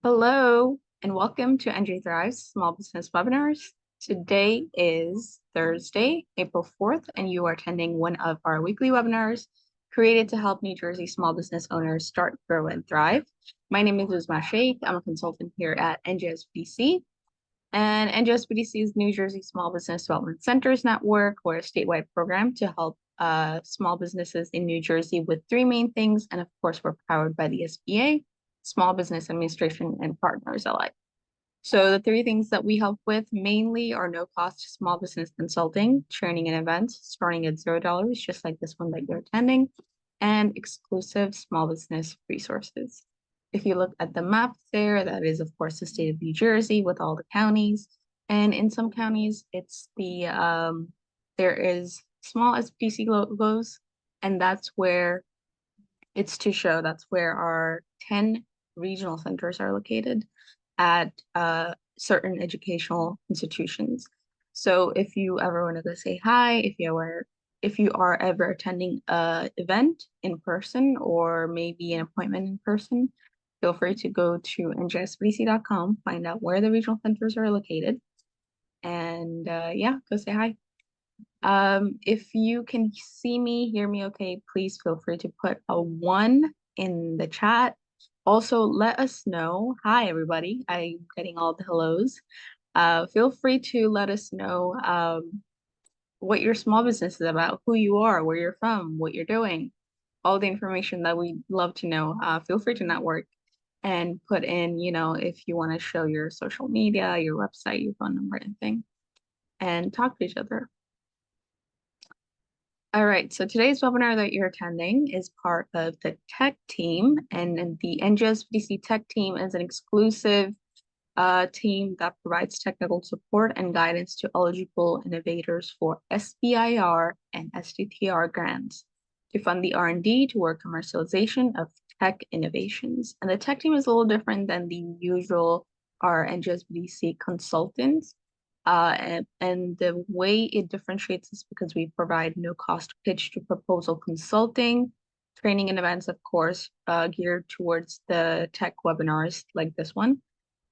Hello and welcome to NJ Thrive's Small Business Webinars. Today is Thursday, April 4th, and you are attending one of our weekly webinars created to help New Jersey small business owners start, grow, and thrive. My name is Uzma Sheikh. I'm a consultant here at NJSBDC. And NJSBDC is New Jersey Small Business Development Centers Network. We're a statewide program to help small businesses in New Jersey with three main things. And of course, we're powered by the SBA, Small Business Administration, and partners alike. So the three things that we help with mainly are no-cost small business consulting, training and events starting at $0, just like this one that you're attending, and exclusive small business resources. If you look at the map there, that is, of course, the state of New Jersey with all the counties. And in some counties, it's there is small SBDC logos, and that's where it's to show that's where our 10 regional centers are located at certain educational institutions. So if you ever want to go say hi, if you are ever attending an event in person or maybe an appointment in person, feel free to go to njsbdc.com, find out where the regional centers are located, and yeah, go say hi. If you can see me, hear me okay, please feel free to put a 1 in the chat. Also, let us know. Hi, everybody. I'm getting all the hellos. Feel free to let us know what your small business is about, who you are, where you're from, what you're doing, all the information that we'd love to know. Feel free to network and put in, if you want to show your social media, your website, your phone number, and thing, and talk to each other. All right, so today's webinar that you're attending is part of the Tech Team, and the NJSBDC Tech Team is an exclusive team that provides technical support and guidance to eligible innovators for SBIR and STTR grants to fund the R&D toward commercialization of tech innovations. And the Tech Team is a little different than the usual NJSBDC consultants. And the way it differentiates is because we provide no-cost pitch to proposal consulting, training and events, of course, geared towards the tech webinars like this one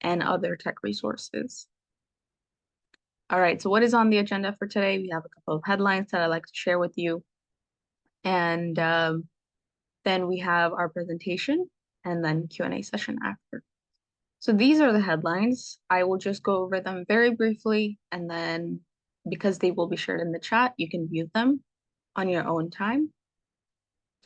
and other tech resources. All right, so what is on the agenda for today? We have a couple of headlines that I'd like to share with you. And then we have our presentation and then Q&A session after. So these are the headlines. I will just go over them very briefly, and then because they will be shared in the chat, you can view them on your own time.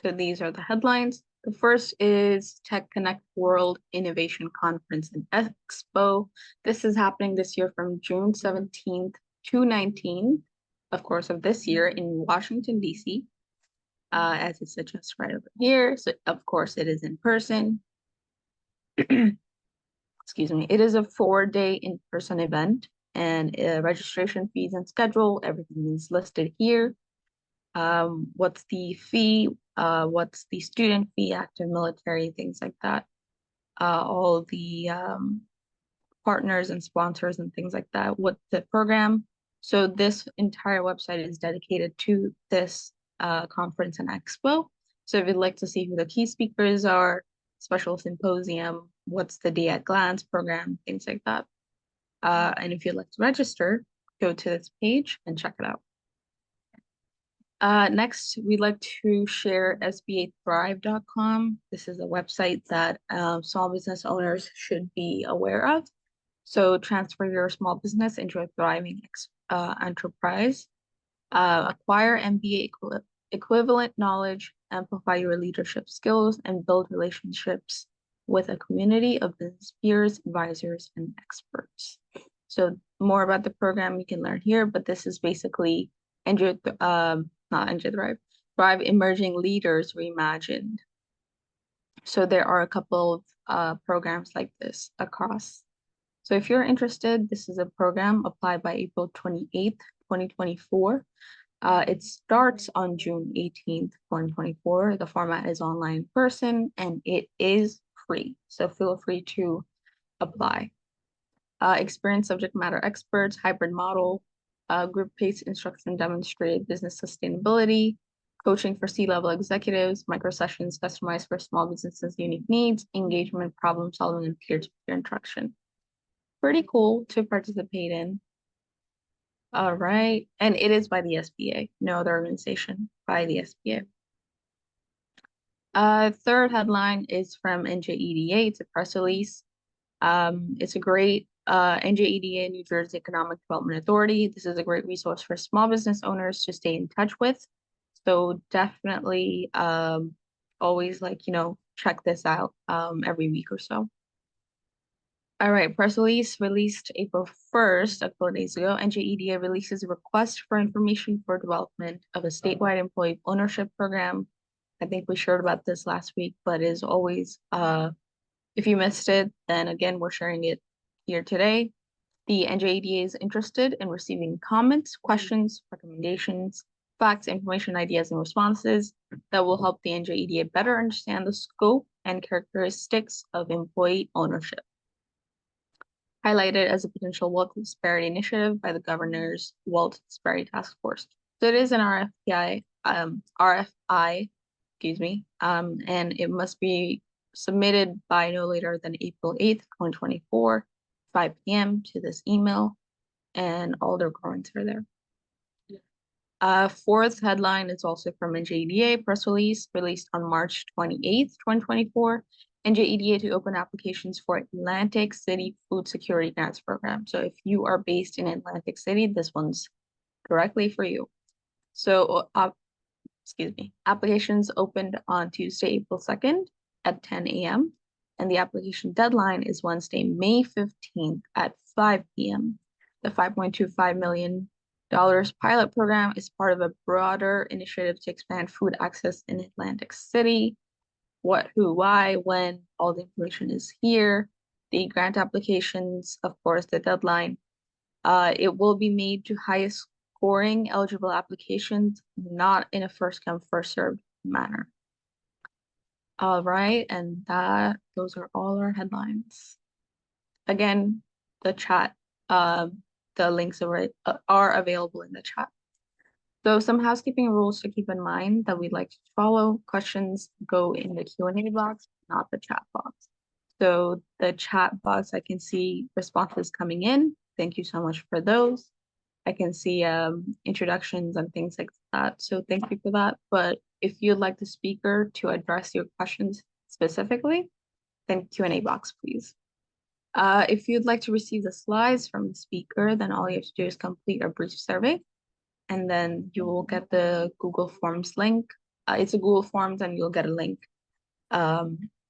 So these are the headlines. The first is Tech Connect World Innovation Conference and Expo. This is happening this year from June 17th to 19th, of course, of this year in Washington, D.C., as it suggests right over here. So, of course, it is in person. Excuse me. It is a 4-day in-person event, and registration fees and schedule, everything is listed here. What's the fee? What's the student fee, active military, things like that. All the partners and sponsors and things like that. What's the program? So this entire website is dedicated to this conference and expo. So if you'd like to see who the key speakers are, special symposium, what's the day at glance program, things like that. And if you'd like to register, go to this page and check it out. Next, we'd like to share SBAthrive.com. This is a website that small business owners should be aware of. So transfer your small business into a thriving enterprise. Acquire MBA equivalent knowledge, amplify your leadership skills, and build relationships with a community of business peers, advisors, and experts. So more about the program you can learn here, but this is basically Thrive Emerging Leaders Reimagined. So there are a couple of programs like this across. So if you're interested, this is a program applied by April 28th, 2024. It starts on June 18th, 2024. The format is online person and it is free. So feel free to apply. Experienced subject matter experts, hybrid model, group-based instruction demonstrate business sustainability, coaching for C-level executives, micro sessions customized for small businesses' unique needs, engagement, problem solving, and peer-to-peer interaction. Pretty cool to participate in. All right. And it is by the SBA, no other organization, by the SBA. Third headline is from NJEDA. It's a press release. It's a great NJEDA, New Jersey Economic Development Authority. This is a great resource for small business owners to stay in touch with. So definitely always check this out every week or so. All right, press release released April 1st, a couple of days ago. NJEDA releases a request for information for development of a statewide employee ownership program. I think we shared about this last week, but as always, if you missed it, then again, we're sharing it here today. The NJEDA is interested in receiving comments, questions, recommendations, facts, information, ideas, and responses that will help the NJEDA better understand the scope and characteristics of employee ownership. Highlighted as a potential wealth disparity initiative by the governor's wealth disparity task force. So it is an RFI, excuse me, and it must be submitted by no later than April 8th, 2024, 5 p.m. to this email, and all the requirements are there. Fourth headline is also from NJEDA, press release released on March 28th, 2024. NJEDA to open applications for Atlantic City Food Security Grants Program. So if you are based in Atlantic City, this one's directly for you. So, excuse me, applications opened on Tuesday, April 2nd at 10 a.m. And the application deadline is Wednesday, May 15th at 5 p.m. The $5.25 million pilot program is part of a broader initiative to expand food access in Atlantic City. What, who, why, when, all the information is here. The grant applications, of course, the deadline. It will be made to highest scoring eligible applications, not in a first come, first served manner. All right, and those are all our headlines. Again, the chat, the links are available in the chat. So some housekeeping rules to keep in mind that we'd like to follow. Questions go in the Q&A box, not the chat box. So the chat box, I can see responses coming in. Thank you so much for those. I can see introductions and things like that. So thank you for that. But if you'd like the speaker to address your questions specifically, then Q&A box, please. If you'd like to receive the slides from the speaker, then all you have to do is complete a brief survey. And then you will get the Google Forms link. It's a Google Forms and you'll get a link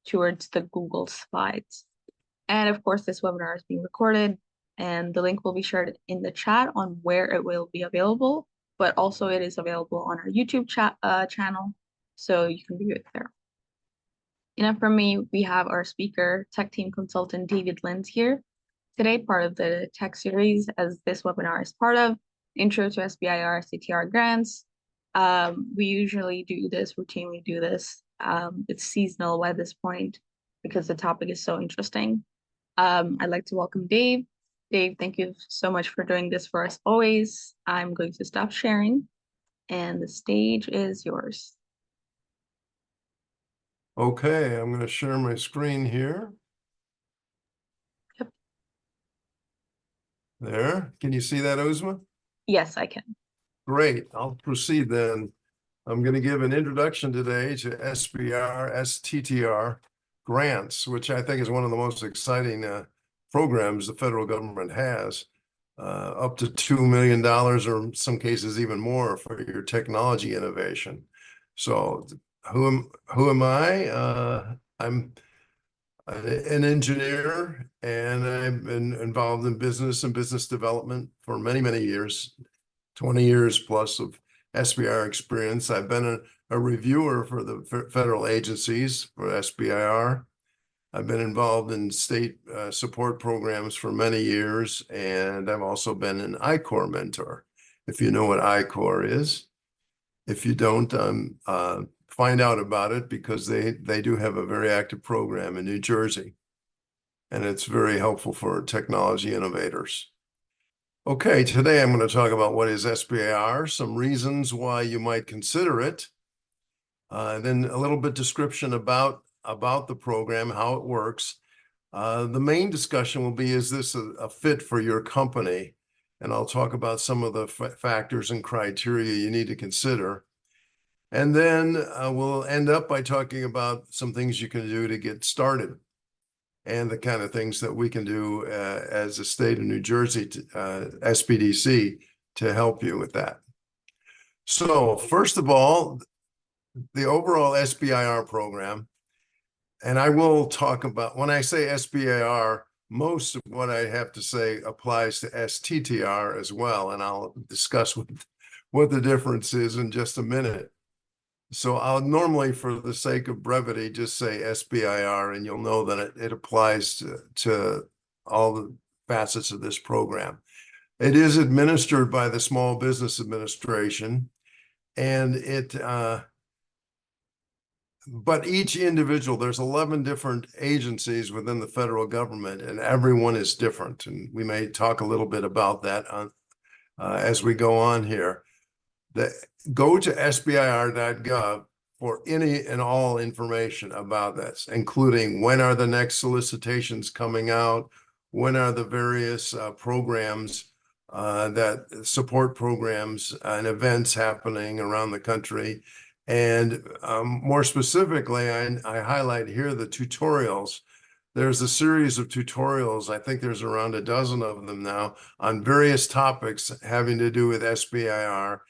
towards the Google Slides. And of course, this webinar is being recorded and the link will be shared in the chat on where it will be available, but also it is available on our YouTube channel, so you can view it there. Enough from me, we have our speaker, Tech Team Consultant David Linz here. Today, part of the tech series, as this webinar is part of, Intro to SBIR STTR grants. We usually routinely do this. It's seasonal at this point because the topic is so interesting. I'd like to welcome Dave. Dave, thank you so much for doing this for us always. I'm going to stop sharing and the stage is yours. Okay, I'm going to share my screen here. Yep. There, can you see that, Uzma? Yes, I can. Great, I'll proceed then. I'm going to give an introduction today to SBIR, STTR grants, which I think is one of the most exciting programs the federal government has, up to $2 million or in some cases even more for your technology innovation. So who am I? I'm an engineer, and I've been involved in business and business development for many, many years, 20 years plus of SBIR experience. I've been a reviewer for the federal agencies for SBIR. I've been involved in state support programs for many years, and I've also been an I-Corps mentor, if you know what I-Corps is. If you don't, find out about it because they do have a very active program in New Jersey, and it's very helpful for technology innovators. Okay, today I'm going to talk about what is SBIR, some reasons why you might consider it, Then a little bit description about the program, how it works. The main discussion will be, is this a fit for your company? And I'll talk about some of the factors and criteria you need to consider. And then we'll end up by talking about some things you can do to get started and the kind of things that we can do as a state of New Jersey, SBDC, to help you with that. So first of all, the overall SBIR program, and I will talk about, when I say SBIR, most of what I have to say applies to STTR as well, and I'll discuss what the difference is in just a minute. So I'll normally, for the sake of brevity, just say SBIR, and you'll know that it applies to all the facets of this program. It is administered by the Small Business Administration, and but each individual, there's 11 different agencies within the federal government, and everyone is different. And we may talk a little bit about that as we go on here. Go to sbir.gov for any and all information about this, including when are the next solicitations coming out, when are the various programs that support programs and events happening around the country. And more specifically, I highlight here the tutorials. There's a series of tutorials, I think there's around a dozen of them now, on various topics having to do with SBIR,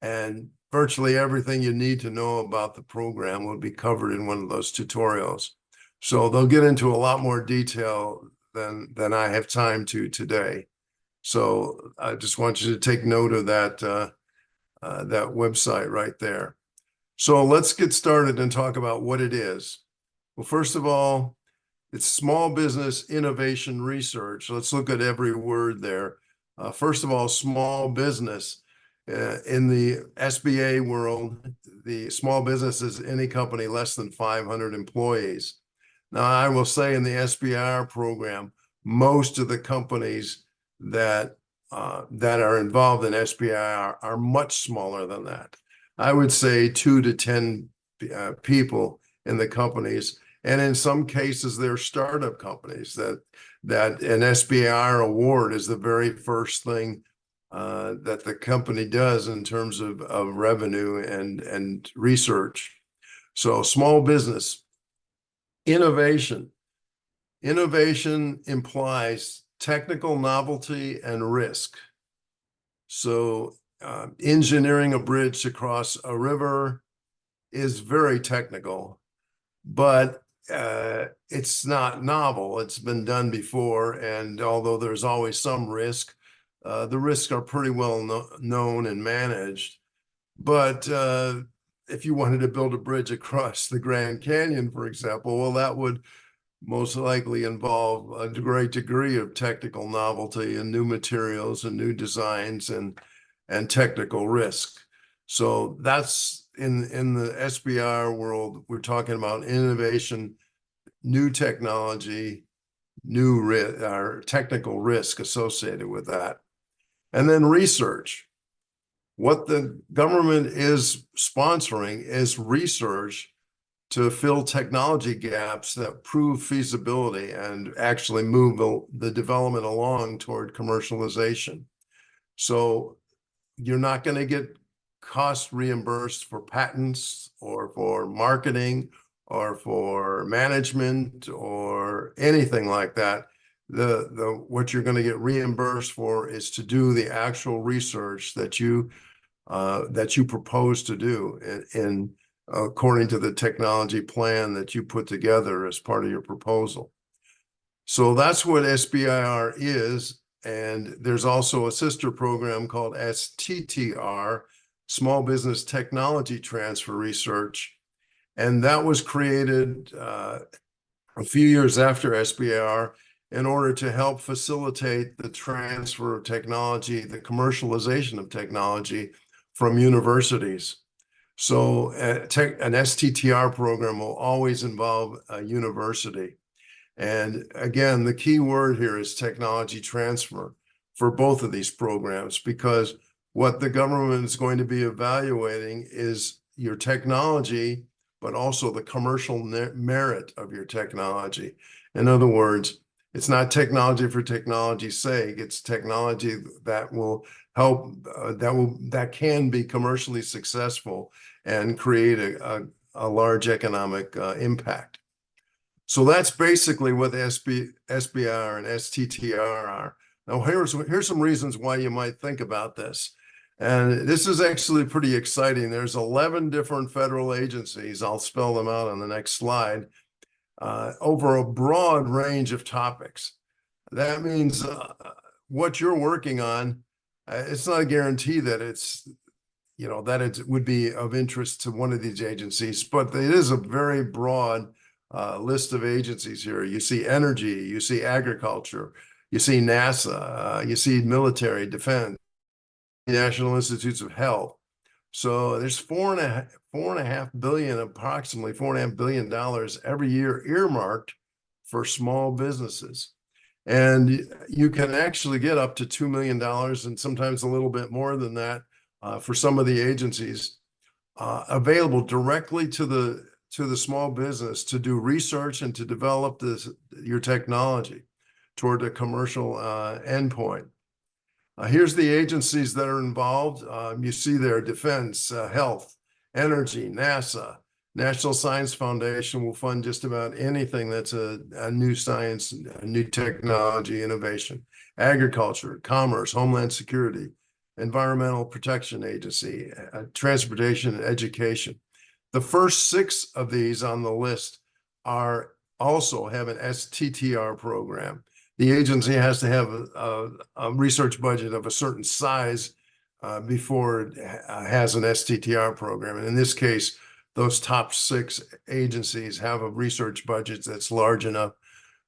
and virtually everything you need to know about the program will be covered in one of those tutorials. So they'll get into a lot more detail than I have time to today. So I just want you to take note of that, that website right there. So let's get started and talk about what it is. Well, first of all, it's small business innovation research. Let's look at every word there. First of all, small business. In the SBA world, the small business is any company less than 500 employees. Now, I will say in the SBIR program, most of the companies that are involved in SBIR are much smaller than that. I would say 2 to 10 people in the companies. And in some cases, they're startup companies that an SBIR award is the very first thing that the company does in terms of revenue and research. So small business, innovation. Innovation implies technical novelty and risk. So engineering a bridge to cross a river is very technical, but it's not novel. It's been done before, and although there's always some risk, the risks are pretty well known and managed. But if you wanted to build a bridge across the Grand Canyon, for example, well, that would most likely involve a great degree of technical novelty and new materials and new designs and technical risk. So that's in the SBIR world, we're talking about innovation, new technology, or technical risk associated with that. And then research. What the government is sponsoring is research to fill technology gaps that prove feasibility and actually move the development along toward commercialization. So you're not going to get cost reimbursed for patents or for marketing or for management or anything like that. What you're going to get reimbursed for is to do the actual research that you propose to do in according to the technology plan that you put together as part of your proposal. So that's what SBIR is. And there's also a sister program called STTR, Small Business Technology Transfer Research. And that was created a few years after SBIR in order to help facilitate the transfer of technology, the commercialization of technology from universities. So an STTR program will always involve a university. And again, the key word here is technology transfer for both of these programs, because what the government is going to be evaluating is your technology, but also the commercial merit of your technology. In other words, it's not technology for technology's sake. It's technology that will help, that can be commercially successful and create a large economic impact. So that's basically what the SBIR and STTR are. Now, here's some reasons why you might think about this. And this is actually pretty exciting. There's 11 different federal agencies. I'll spell them out on the next slide, over a broad range of topics. That means what you're working on, it's not a guarantee that it's, that it would be of interest to one of these agencies, but it is a very broad list of agencies here. You see energy, you see agriculture, you see NASA, you see military, defense, National Institutes of Health. So there's $4.5 billion, approximately $4.5 billion every year earmarked for small businesses. And you can actually get up to $2 million and sometimes a little bit more than that for some of the agencies available directly to the small business to do research and to develop your technology toward a commercial endpoint. Here's the agencies that are involved. You see there: defense, health, energy, NASA, National Science Foundation will fund just about anything that's a new science, a new technology, innovation. Agriculture, commerce, homeland security, environmental protection agency, transportation, and education. The first 6 of these on the list also have an STTR program. The agency has to have a research budget of a certain size before it has an STTR program. And in this case, those top 6 agencies have a research budget that's large enough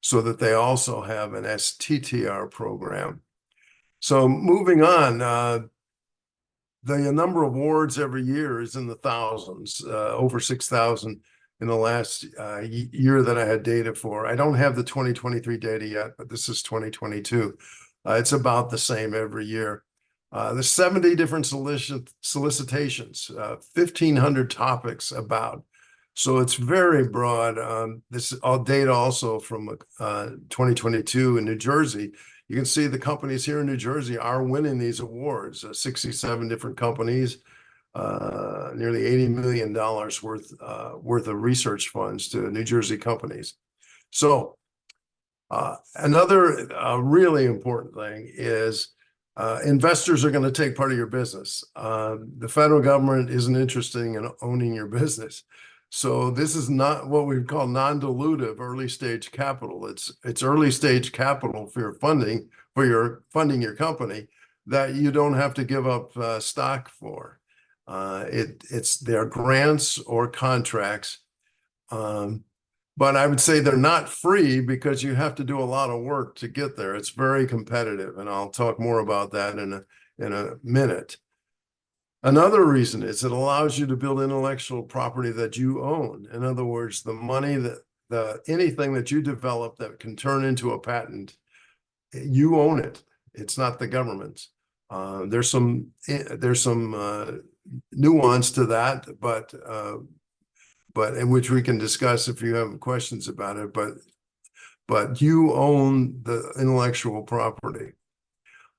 so that they also have an STTR program. So moving on, the number of awards every year is in the thousands, over 6,000 in the last year that I had data for. I don't have the 2023 data yet, but this is 2022. It's about the same every year. There's 70 different solicitations, 1,500 topics about. So it's very broad. This data also from 2022 in New Jersey. You can see the companies here in New Jersey are winning these awards, 67 different companies, nearly $80 million worth of research funds to New Jersey companies. So another really important thing is investors are going to take part of your business. The federal government isn't interested in owning your business. So this is not what we call non-dilutive early stage capital. It's early stage capital for your funding your company that you don't have to give up stock for. It's their grants or contracts. But I would say they're not free because you have to do a lot of work to get there. It's very competitive, and I'll talk more about that in a minute. Another reason is it allows you to build intellectual property that you own. In other words, the money anything that you develop that can turn into a patent, you own it. It's not the government's. There's some nuance to that, but in which we can discuss if you have questions about it. But you own the intellectual property.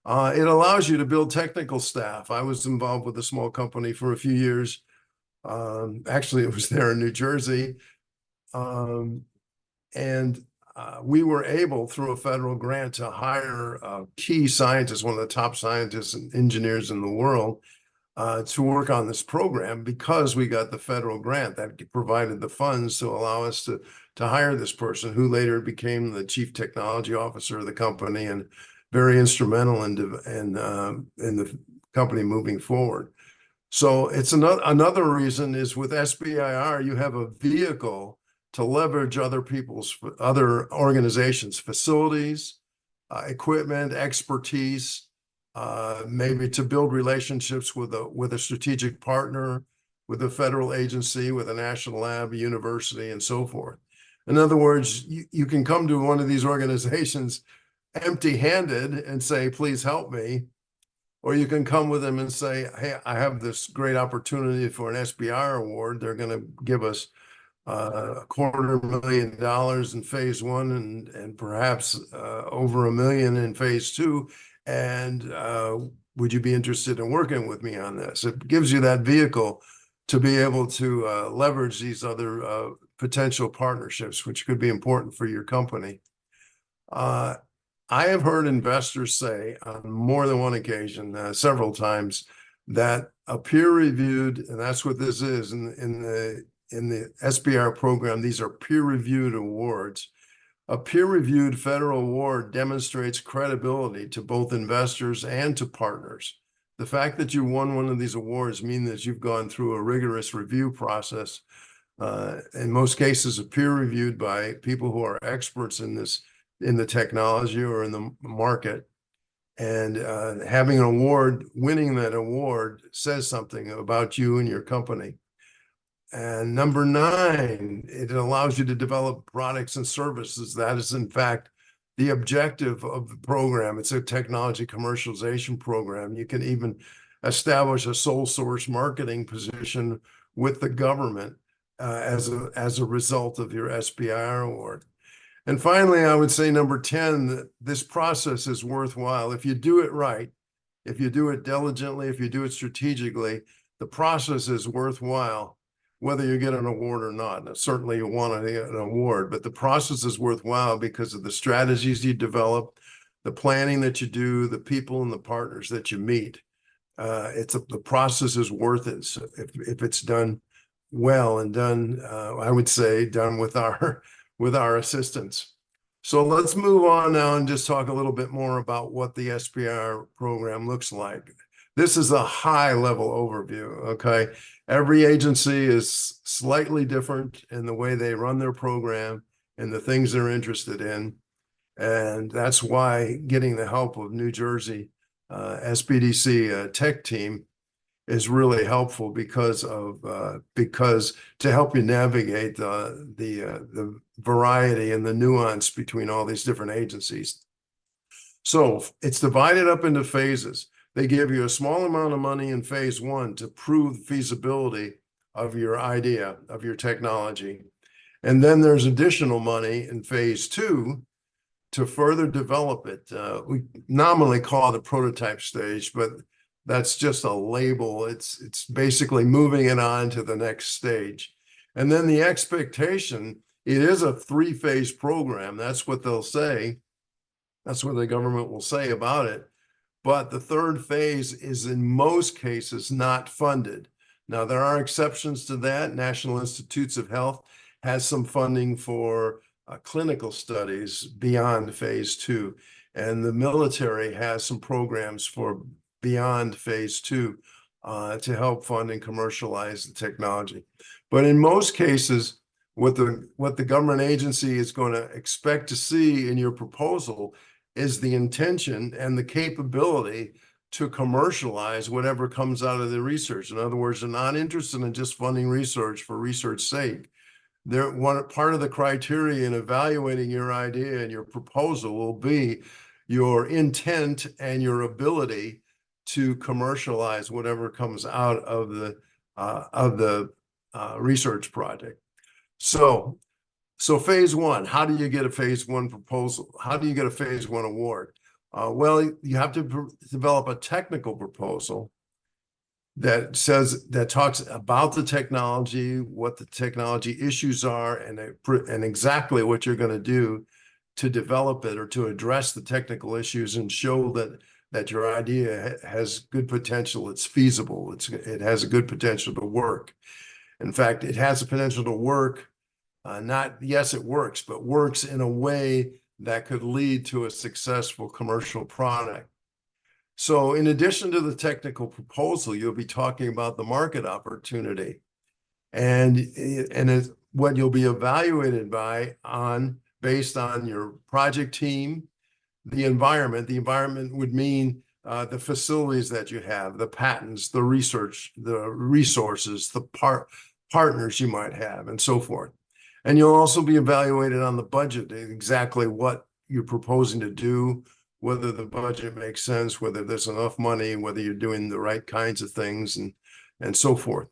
It allows you to build technical staff. I was involved with a small company for a few years. Actually, it was there in New Jersey. We were able, through a federal grant, to hire a key scientist, one of the top scientists and engineers in the world, to work on this program because we got the federal grant that provided the funds to allow us to hire this person, who later became the chief technology officer of the company and very instrumental in the company moving forward. So it's another reason is with SBIR, you have a vehicle to leverage other organizations' facilities, equipment, expertise, maybe to build relationships with a strategic partner, with a federal agency, with a national lab, a university, and so forth. In other words, you can come to one of these organizations empty-handed and say, please help me. or you can come with them and say, hey, I have this great opportunity for an SBIR award. They're going to give us $250,000 in phase one and perhaps over $1 million in phase two. And would you be interested in working with me on this? It gives you that vehicle to be able to leverage these other potential partnerships, which could be important for your company. I have heard investors say on more than one occasion, several times, that a peer-reviewed, and that's what this is in the SBIR program, these are peer-reviewed awards. A peer-reviewed federal award demonstrates credibility to both investors and to partners. The fact that you won one of these awards means that you've gone through a rigorous review process, in most cases, peer-reviewed by people who are experts in this, in the technology or in the market. And having an award, winning that award says something about you and your company. And number 9, it allows you to develop products and services. That is, in fact, the objective of the program. It's a technology commercialization program. You can even establish a sole source marketing position with the government as a result of your SBIR award. And finally, I would say number 10, that this process is worthwhile. If you do it right, if you do it diligently, if you do it strategically, the process is worthwhile, whether you get an award or not. Now, certainly you want to get an award, but the process is worthwhile because of the strategies you develop, the planning that you do, the people and the partners that you meet. The process is worth it. So if it's done well and done, I would say done with our assistance. So let's move on now and just talk a little bit more about what the SBIR program looks like. This is a high-level overview, okay? Every agency is slightly different in the way they run their program and the things they're interested in. And that's why getting the help of New Jersey SBDC Tech Team is really helpful because to help you navigate the variety and the nuance between all these different agencies. So it's divided up into phases. They give you a small amount of money in phase 1 to prove the feasibility of your idea, of your technology. And then there's additional money in phase 2 to further develop it. We nominally call it a prototype stage, but that's just a label. It's basically moving it on to the next stage. And then the expectation, it is a 3-phase program. That's what they'll say. That's what the government will say about it. But the 3rd phase is in most cases not funded. Now, there are exceptions to that. National Institutes of Health has some funding for clinical studies beyond phase 2. And the military has some programs for beyond phase 2 to help fund and commercialize the technology. But in most cases, what the government agency is going to expect to see in your proposal is the intention and the capability to commercialize whatever comes out of the research. In other words, they're not interested in just funding research for research's sake. Part of the criteria in evaluating your idea and your proposal will be your intent and your ability to commercialize whatever comes out of the research project. So phase 1, how do you get a phase 1 proposal? How do you get a phase 1 award? Well, you have to develop a technical proposal that talks about the technology, what the technology issues are, and exactly what you're going to do to develop it or to address the technical issues and show that your idea has good potential, it's feasible, it has a good potential to work. In fact, it has the potential to work. Yes, it works, but works in a way that could lead to a successful commercial product. So in addition to the technical proposal, you'll be talking about the market opportunity and what you'll be evaluated based on your project team, the environment. The environment would mean the facilities that you have, the patents, the research, the resources, the partners you might have, and so forth. And you'll also be evaluated on the budget, exactly what you're proposing to do, whether the budget makes sense, whether there's enough money, whether you're doing the right kinds of things, and so forth.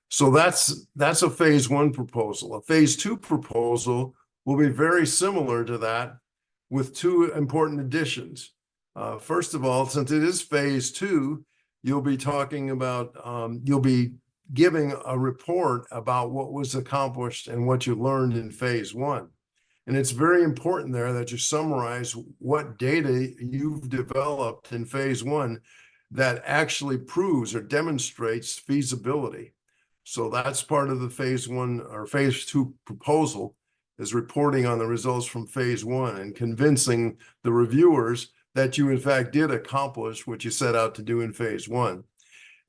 So that's a phase one proposal. A phase two proposal will be very similar to that with two important additions. First of all, since it is phase two, you'll be talking about, you'll be giving a report about what was accomplished and what you learned in phase one. And it's very important there that you summarize what data you've developed in phase one that actually proves or demonstrates feasibility. So that's part of the phase one or phase two proposal, is reporting on the results from phase one and convincing the reviewers that you in fact did accomplish what you set out to do in phase one.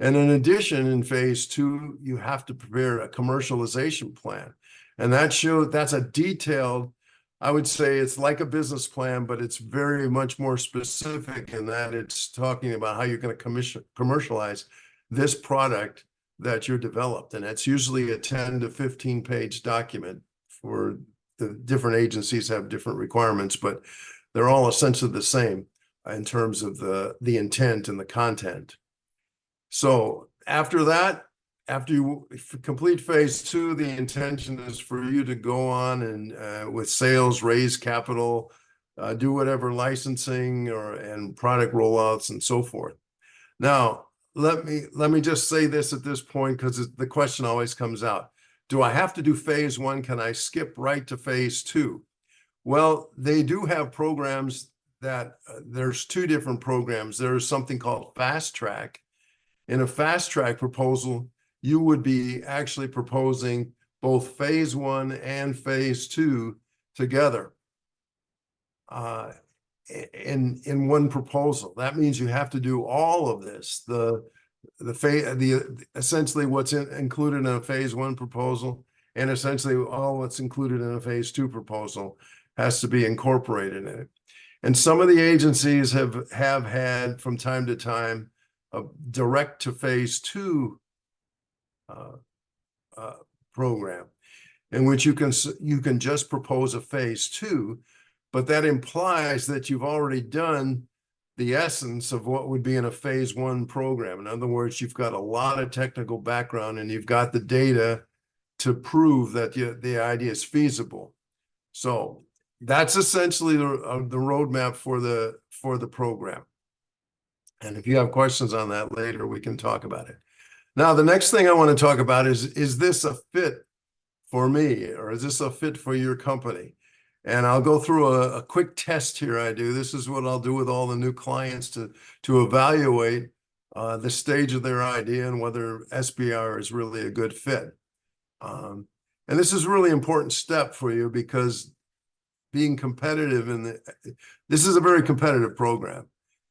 And in addition, in phase two, you have to prepare a commercialization plan. And that's a detailed, I would say it's like a business plan, but it's very much more specific in that it's talking about how you're going to commercialize this product that you're developed. And it's usually a 10 to 15 page document. For the different agencies have different requirements, but they're all essentially the same in terms of the intent and the content. So after that, after you complete phase two, the intention is for you to go on and with sales, raise capital, do whatever licensing and product rollouts and so forth. Now, let me just say this at this point, because the question always comes out. Do I have to do phase one? Can I skip right to phase two? Well, they do have programs that there's two different programs. There's something called fast track. In a fast track proposal, you would be actually proposing both phase one and phase two together in one proposal. That means you have to do all of this. Essentially what's included in a phase one proposal and essentially all what's included in a phase two proposal has to be incorporated in it. And some of the agencies have had from time to time a direct to phase two program in which you can just propose a phase two, but that implies that you've already done the essence of what would be in a phase one program. In other words, you've got a lot of technical background and you've got the data to prove that the idea is feasible. So that's essentially the roadmap for the program. And if you have questions on that later, we can talk about it. Now, the next thing I want to talk about is this a fit for me, or is this a fit for your company? And I'll go through a quick test here I do. This is what I'll do with all the new clients to evaluate the stage of their idea and whether SBIR is really a good fit. And this is a really important step for you because being competitive this is a very competitive program.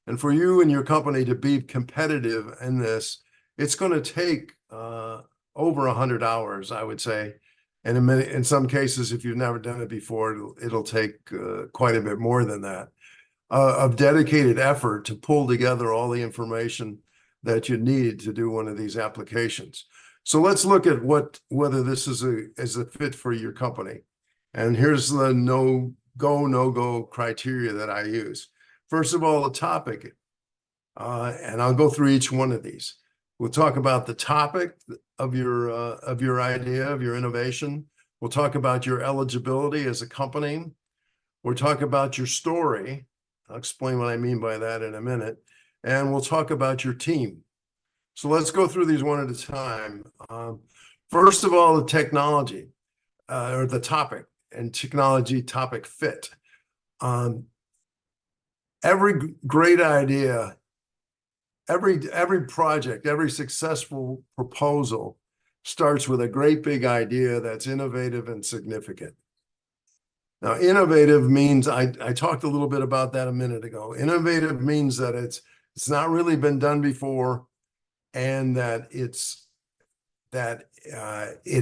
And for you and your company to be competitive in this, it's going to take over 100 hours, I would say. And in some cases, if you've never done it before, it'll take quite a bit more than that of dedicated effort to pull together all the information that you need to do one of these applications. So let's look at whether this is a fit for your company. And here's the no-go, no-go criteria that I use. First of all, the topic, and I'll go through each one of these. We'll talk about the topic of your idea, of your innovation. We'll talk about your eligibility as a company. We'll talk about your story. I'll explain what I mean by that in a minute. And we'll talk about your team. So let's go through these one at a time. First of all, the technology or the topic and technology topic fit. Every great idea, every project, every successful proposal starts with a great big idea that's innovative and significant. Now, innovative means, I talked a little bit about that a minute ago. Innovative means that it's not really been done before, and that it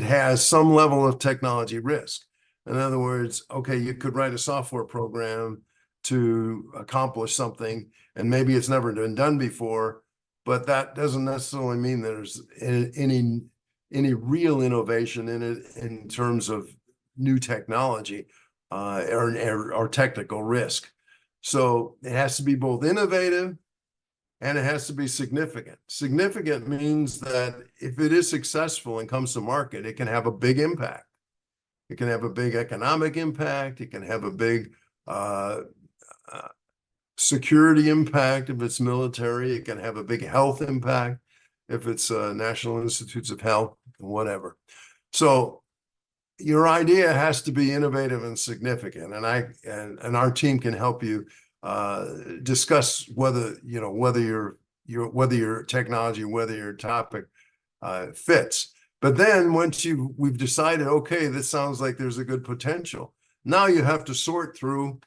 has some level of technology risk. In other words, okay, you could write a software program to accomplish something, and maybe it's never been done before, but that doesn't necessarily mean there's any real innovation in it in terms of new technology or technical risk. So it has to be both innovative and it has to be significant. Significant means that if it is successful and comes to market, it can have a big impact. It can have a big economic impact. It can have a big security impact if it's military. It can have a big health impact if it's National Institutes of Health, whatever. So your idea has to be innovative and significant, and our team can help you discuss whether your technology, whether your topic fits. But then once we've decided, okay, this sounds like there's a good potential. Now you have to sort through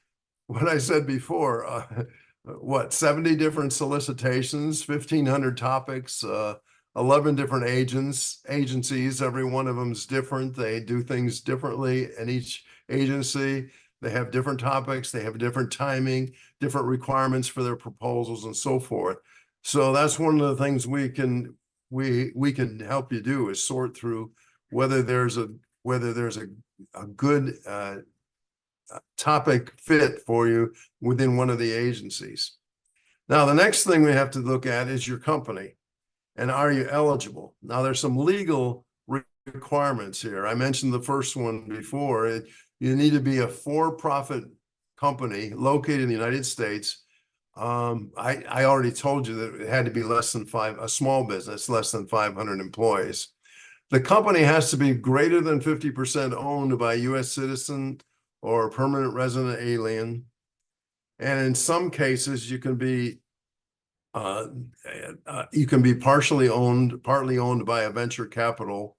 what I said before, 70 different solicitations, 1,500 topics, 11 different agencies. Every one of them is different. They do things differently in each agency. They have different topics. They have different timing, different requirements for their proposals and so forth. So that's one of the things we can help you do, is sort through whether there's a good topic fit for you within one of the agencies. Now, the next thing we have to look at is your company, and are you eligible? Now, there's some legal requirements here. I mentioned the first one before. You need to be a for-profit company located in the United States. I already told you that it had to be a small business, less than 500 employees. The company has to be greater than 50% owned by a U.S. citizen or a permanent resident alien. And in some cases, you can be partly owned by a venture capital,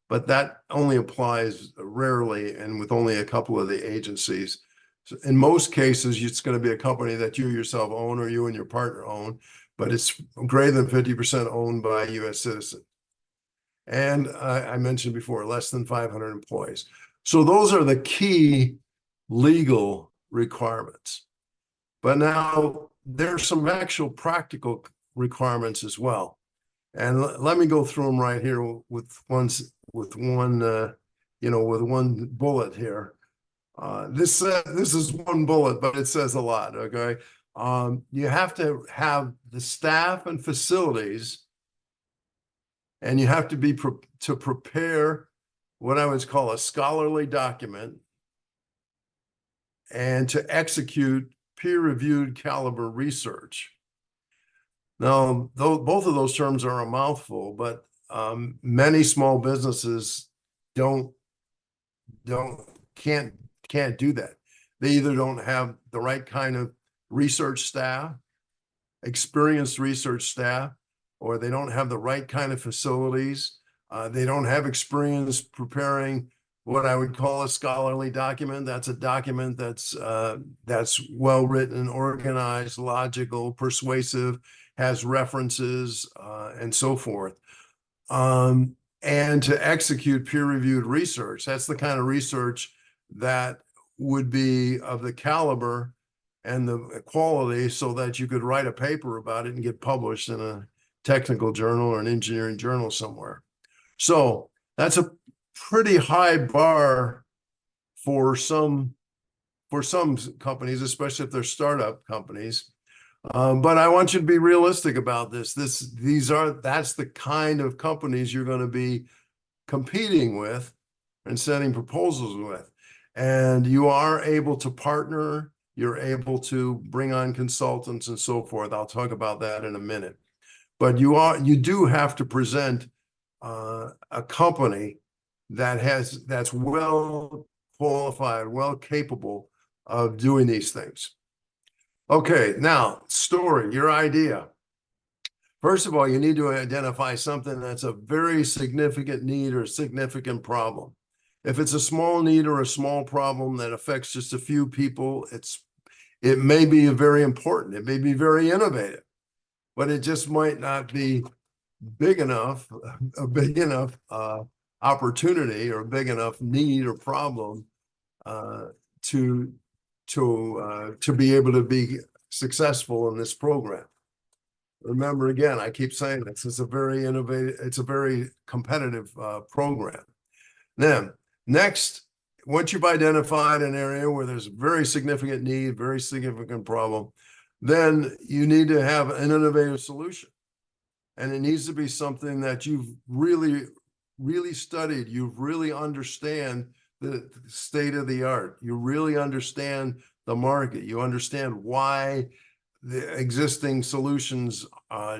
but that only applies rarely and with only a couple of the agencies. So in most cases, it's going to be a company that you yourself own or you and your partner own, but it's greater than 50% owned by a U.S. citizen. And I mentioned before, less than 500 employees. So those are the key legal requirements. But now there's some actual practical requirements as well. And let me go through them right here with one bullet here. This is one bullet, but it says a lot, okay? You have to have the staff and facilities, and you have to to prepare what I would call a scholarly document and to execute peer-reviewed caliber research. Now, both of those terms are a mouthful, but many small businesses can't do that. They either don't have the right kind of research staff, experienced research staff, or they don't have the right kind of facilities. They don't have experience preparing what I would call a scholarly document. That's a document that's well written, organized, logical, persuasive, has references, and so forth. And to execute peer-reviewed research, that's the kind of research that would be of the caliber and the quality so that you could write a paper about it and get published in a technical journal or an engineering journal somewhere. So that's a pretty high bar for some companies, especially if they're startup companies. But I want you to be realistic about this. That's the kind of companies you're going to be competing with and sending proposals with. And you are able to partner, you're able to bring on consultants and so forth. I'll talk about that in a minute. But you do have to present a company that's well qualified, well capable of doing these things. Okay, now your idea. First of all, you need to identify something that's a very significant need or significant problem. If it's a small need or a small problem that affects just a few people, it may be very important. It may be very innovative, but it just might not be a big enough opportunity or a big enough need or problem to be able to be successful in this program. Remember, again, I keep saying this is a very innovative, it's a very competitive program. Then next once you've identified an area where there's very significant need, very significant problem, then you need to have an innovative solution. And it needs to be something that you've really, really studied. You really understand the state of the art. You really understand the market. You understand why the existing solutions are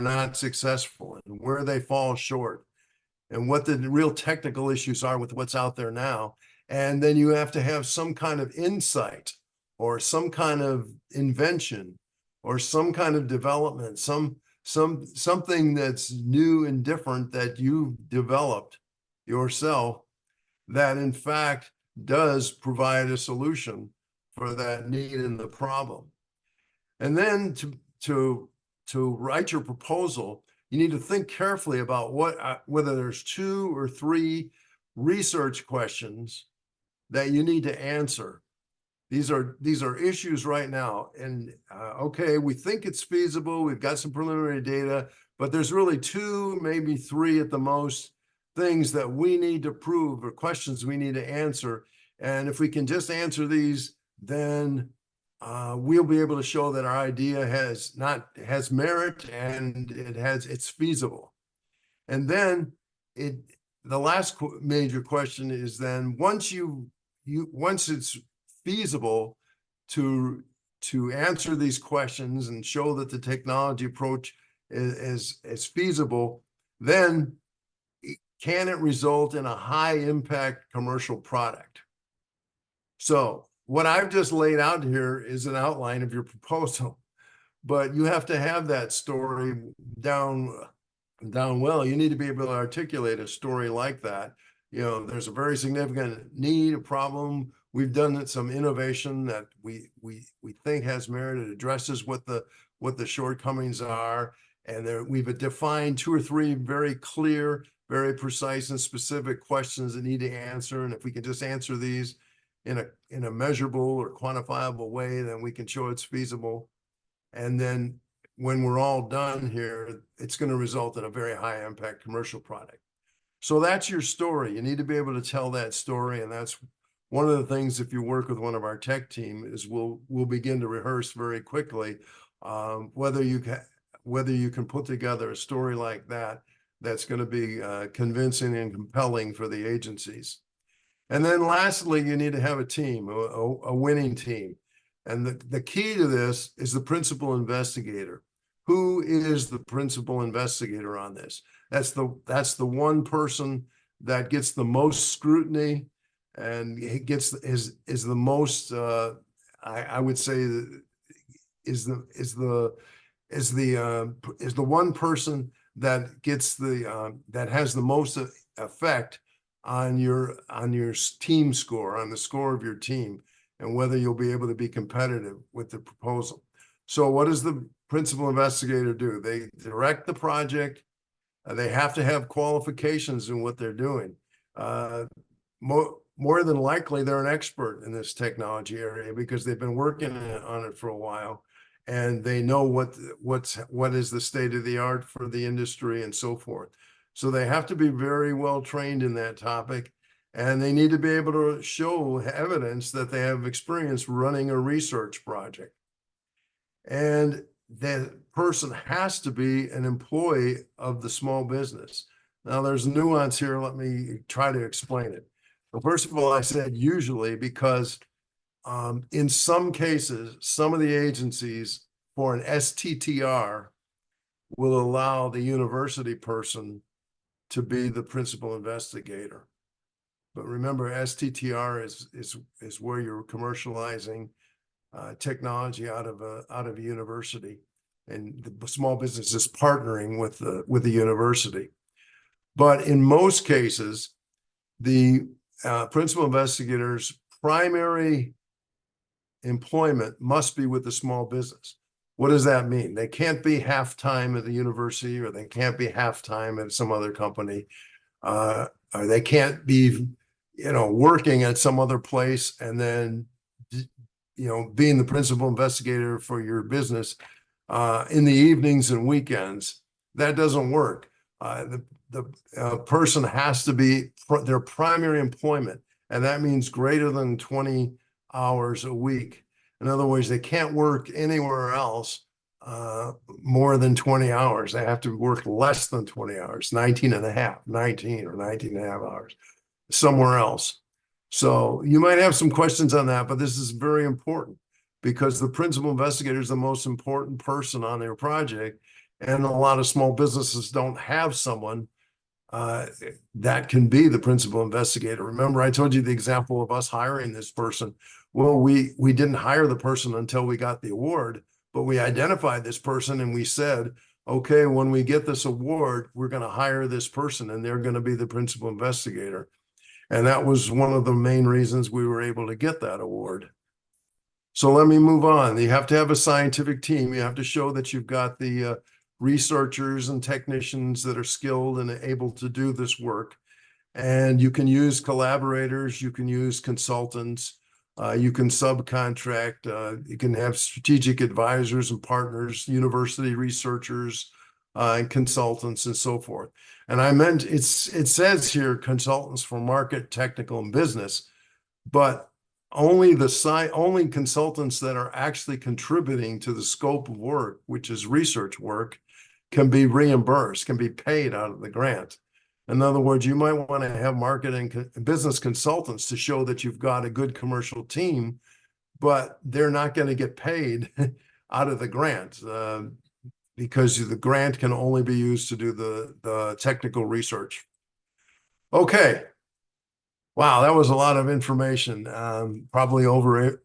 not successful and where they fall short and what the real technical issues are with what's out there now. And then you have to have some kind of insight or some kind of invention or some kind of development, something that's new and different that you've developed yourself that in fact does provide a solution for that need and the problem. And then to write your proposal, you need to think carefully about whether there's 2 or 3 research questions that you need to answer. These are issues right now. And okay, we think it's feasible. We've got some preliminary data, but there's really 2, maybe 3 at the most things that we need to prove or questions we need to answer. And if we can just answer these, then we'll be able to show that our idea has merit and it's feasible. And then the last major question is then once it's feasible to answer these questions and show that the technology approach is feasible, then can it result in a high impact commercial product? So what I've just laid out here is an outline of your proposal, but you have to have that story down well. You need to be able to articulate a story like that. There's a very significant need, a problem. We've done some innovation that we think has merit. It addresses what the shortcomings are, and we've defined 2 or 3 very clear, very precise and specific questions that need to answer. And if we can just answer these in a measurable or quantifiable way, then we can show it's feasible. And then when we're all done here, it's going to result in a very high impact commercial product. So that's your story. You need to be able to tell that story. And that's one of the things, if you work with one of our tech team, is we'll begin to rehearse very quickly whether you can put together a story like that that's going to be convincing and compelling for the agencies. And then lastly, you need to have a team, a winning team. And the key to this is the principal investigator. Who is the principal investigator on this? That's the one person that gets the most scrutiny and is the most I would say is the one person that gets that has the most effect on your team score, on the score of your team, and whether you'll be able to be competitive with the proposal. So what does the principal investigator do? They direct the project. They have to have qualifications in what they're doing. More than likely, they're an expert in this technology area because they've been working on it for a while, and they know what is the state of the art for the industry and so forth. So they have to be very well trained in that topic, and they need to be able to show evidence that they have experience running a research project. And that person has to be an employee of the small business. Now there's nuance here. Let me try to explain it. Well, first of all, I said usually because in some cases, some of the agencies for an STTR will allow the university person to be the principal investigator. But remember, STTR is where you're commercializing technology out of a university, and the small business is partnering with the university. But in most cases, the principal investigator's primary employment must be with the small business. What does that mean? They can't be half-time at the university, or they can't be half-time at some other company, or they can't be, working at some other place and then, being the principal investigator for your business in the evenings and weekends. That doesn't work. The person has to be their primary employment, and that means greater than 20 hours a week. In other words, they can't work anywhere else more than 20 hours. They have to work less than 20 hours, 19 and a half, 19 or 19 and a half hours somewhere else. So you might have some questions on that, but this is very important because the principal investigator is the most important person on their project. And a lot of small businesses don't have someone that can be the principal investigator. Remember, I told you the example of us hiring this person. Well, we didn't hire the person until we got the award, but we identified this person and we said, okay, when we get this award, we're going to hire this person and they're going to be the principal investigator. And that was one of the main reasons we were able to get that award. So let me move on. You have to have a scientific team. You have to show that you've got the researchers and technicians that are skilled and able to do this work. And you can use collaborators, you can use consultants, you can subcontract, you can have strategic advisors and partners, university researchers, and consultants and so forth. And I meant it says here consultants for market, technical, and business, but only consultants that are actually contributing to the scope of work, which is research work, can be reimbursed, can be paid out of the grant. In other words, you might want to have marketing business consultants to show that you've got a good commercial team, but they're not going to get paid out of the grant because the grant can only be used to do the technical research. Okay. Wow, that was a lot of information, probably overload,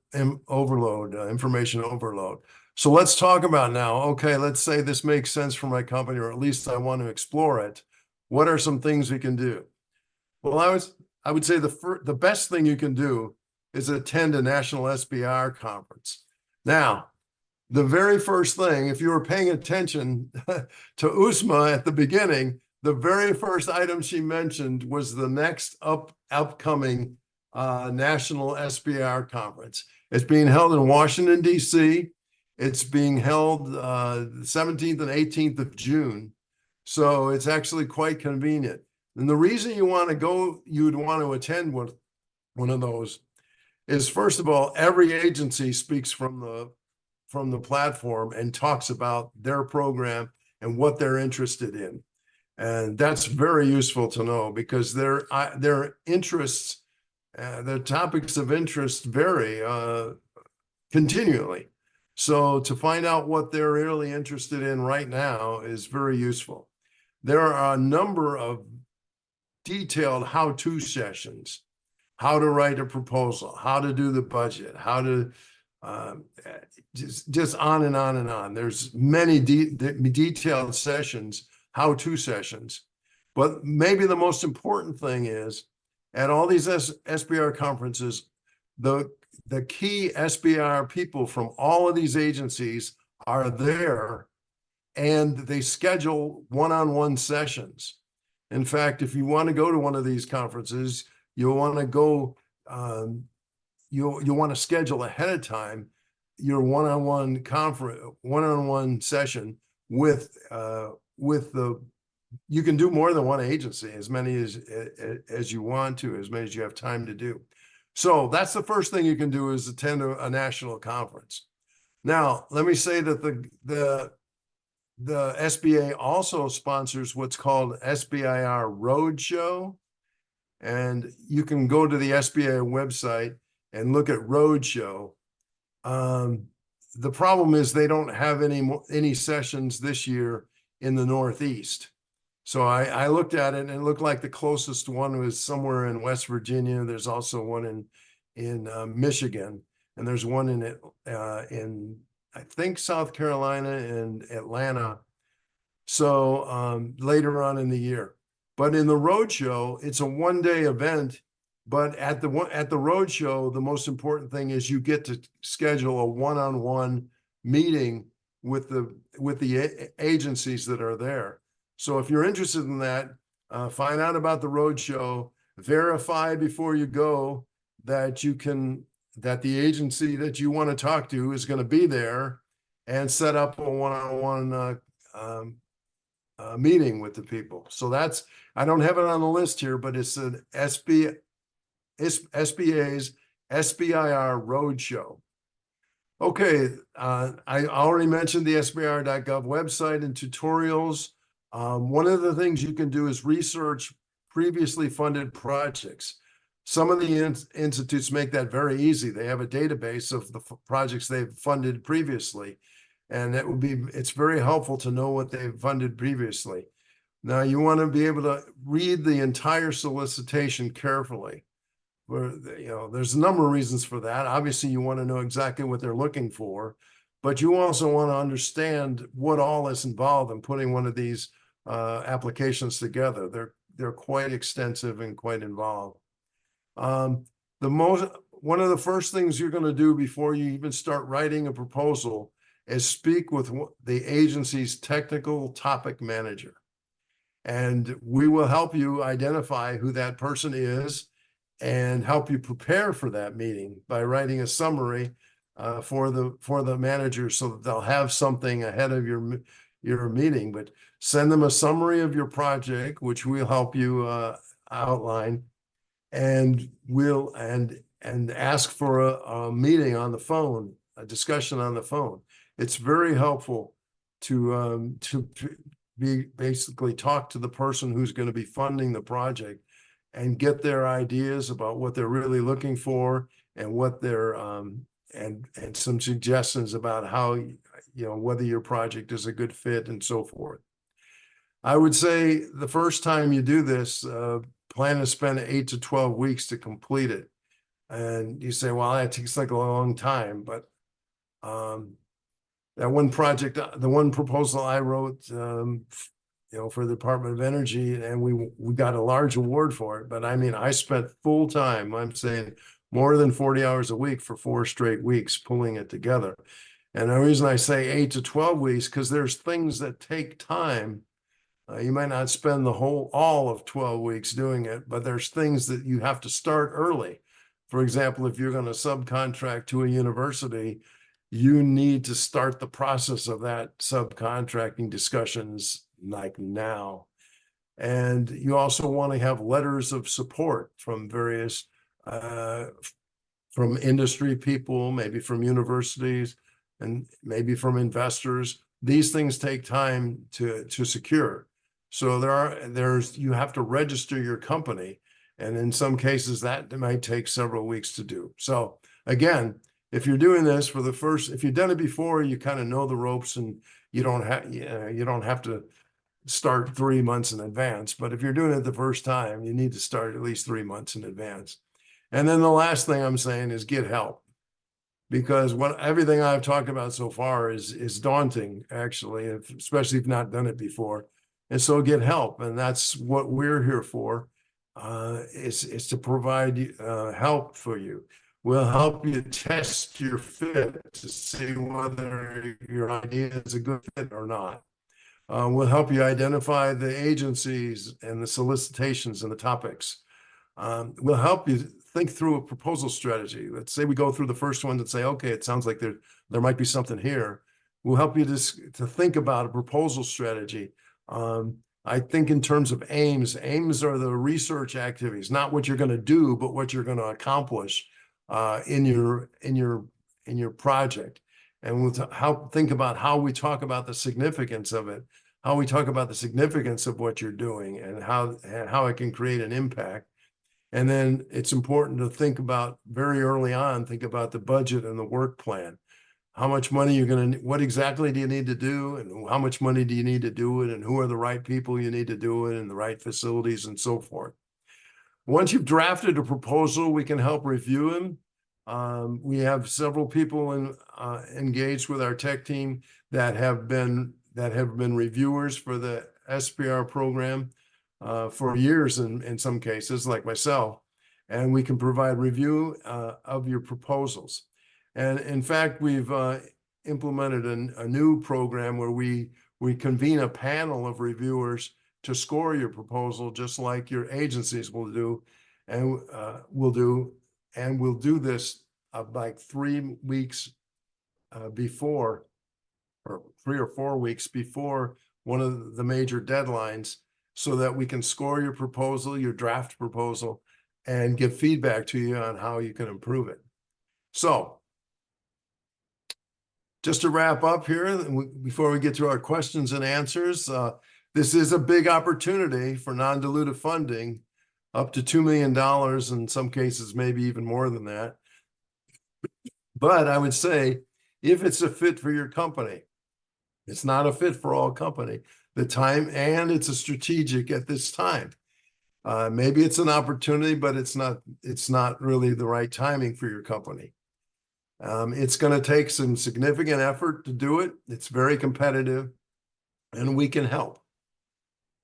information overload. So let's talk about now, okay, let's say this makes sense for my company, or at least I want to explore it. What are some things we can do? Well, I would say the best thing you can do is attend a national SBIR conference. Now, the very first thing, if you were paying attention to Usma at the beginning, the very first item she mentioned was the next upcoming national SBIR conference. It's being held in Washington, D.C. It's being held 17th and 18th of June. So it's actually quite convenient. And the reason you want to go, you'd want to attend one of those is, first of all, every agency speaks from the platform and talks about their program and what they're interested in. And that's very useful to know because their interests, their topics of interest vary continually. So to find out what they're really interested in right now is very useful. There are a number of detailed how-to sessions, how to write a proposal, how to do the budget, how to just on and on and on. There's many detailed sessions, how-to sessions. But maybe the most important thing is at all these SBIR conferences, the key SBIR people from all of these agencies are there and they schedule one-on-one sessions. In fact, if you want to go to one of these conferences, you'll want to go, you'll want to schedule ahead of time your one-on-one session with you can do more than one agency, as many as you want to, as many as you have time to do. So that's the first thing you can do is attend a national conference. Now, let me say that the SBA also sponsors what's called SBIR Roadshow. And you can go to the SBA website and look at Roadshow. The problem is they don't have any sessions this year in the Northeast. So I looked at it and it looked like the closest one was somewhere in West Virginia. There's also one in Michigan, and there's one in I think South Carolina and Atlanta. So later on in the year. But in the roadshow, it's a one-day event. But at the roadshow, the most important thing is you get to schedule a one-on-one meeting with the agencies that are there. So if you're interested in that, find out about the roadshow, verify before you go that the agency that you want to talk to is going to be there, and set up a one-on-one meeting with the people. So that's, I don't have it on the list here, but it's an SBA's SBIR Roadshow. Okay, I already mentioned the SBIR.gov website and tutorials. One of the things you can do is research previously funded projects. Some of the institutes make that very easy. They have a database of the projects they've funded previously, and it's very helpful to know what they've funded previously. Now, you want to be able to read the entire solicitation carefully. There's a number of reasons for that. Obviously, you want to know exactly what they're looking for, but you also want to understand what all is involved in putting one of these applications together. They're quite extensive and quite involved. One of the first things you're going to do before you even start writing a proposal is speak with the agency's technical topic manager. And we will help you identify who that person is and help you prepare for that meeting by writing a summary for the manager so that they'll have something ahead of your meeting. But send them a summary of your project, which we'll help you outline, and ask for a meeting on the phone, a discussion on the phone. It's very helpful to basically talk to the person who's going to be funding the project and get their ideas about what they're really looking for and what they're and some suggestions about how, whether your project is a good fit and so forth. I would say the first time you do this, plan to spend 8 to 12 weeks to complete it. And you say, well, that takes like a long time, but that one project, the one proposal I wrote, for the Department of Energy, and we got a large award for it. But I mean, I spent full time, I'm saying more than 40 hours a week for 4 straight weeks pulling it together. And the reason I say 8 to 12 weeks, because there's things that take time. You might not spend all of 12 weeks doing it, but there's things that you have to start early. For example, if you're going to subcontract to a university, you need to start the process of that subcontracting discussions like now. And you also want to have letters of support from various, from industry people, maybe from universities, and maybe from investors. These things take time to secure. So you have to register your company. And in some cases that might take several weeks to do. So again, if you're doing this if you've done it before, you kind of know the ropes and you don't have to start 3 months in advance. But if you're doing it the first time, you need to start at least 3 months in advance. And then the last thing I'm saying is get help, because everything I've talked about so far is daunting, actually, especially if you've not done it before. And so get help, and that's what we're here for, is to provide help for you. We'll help you test your fit to see whether your idea is a good fit or not. We'll help you identify the agencies and the solicitations and the topics. We'll help you think through a proposal strategy. Let's say we go through the first one and say, okay, it sounds like there might be something here. We'll help you to think about a proposal strategy. I think in terms of aims. Aims are the research activities, not what you're going to do, but what you're going to accomplish in your project. And we'll think about how we talk about the significance of it, how we talk about the significance of what you're doing, and how it can create an impact. And then it's important to think about very early on, think about the budget and the work plan. How much money what exactly do you need to do, and how much money do you need to do it, and who are the right people you need to do it, and the right facilities and so forth. Once you've drafted a proposal, we can help review them. We have several people engaged with our tech team that have been reviewers for the SBIR program for years in some cases, like myself, and we can provide review of your proposals. And in fact, we've implemented a new program where we convene a panel of reviewers to score your proposal, just like your agencies will do, and we'll do this like 3 weeks before, or 3 or 4 weeks before one of the major deadlines, so that we can score your proposal, your draft proposal, and give feedback to you on how you can improve it. So just to wrap up here, before we get to our questions and answers, this is a big opportunity for non-dilutive funding, up to $2 million, in some cases, maybe even more than that. But I would say, if it's a fit for your company, it's not a fit for all company, the time, and it's a strategic at this time. Maybe it's an opportunity, but it's not really the right timing for your company. It's going to take some significant effort to do it. It's very competitive, and we can help.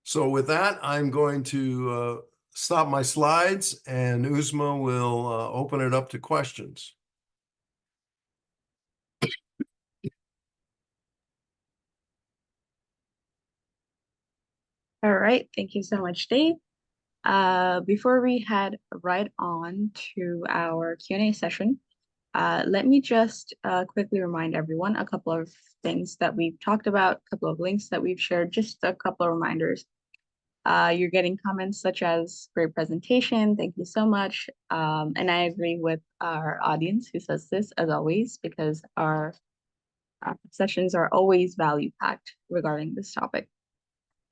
So with that, I'm going to stop my slides, and Uzma will open it up to questions. All right, thank you so much, Dave. Before we head right on to our Q&A session, let me just quickly remind everyone a couple of things that we've talked about, a couple of links that we've shared, just a couple of reminders. You're getting comments such as great presentation, thank you so much. And I agree with our audience who says this, as always, because our sessions are always value-packed regarding this topic.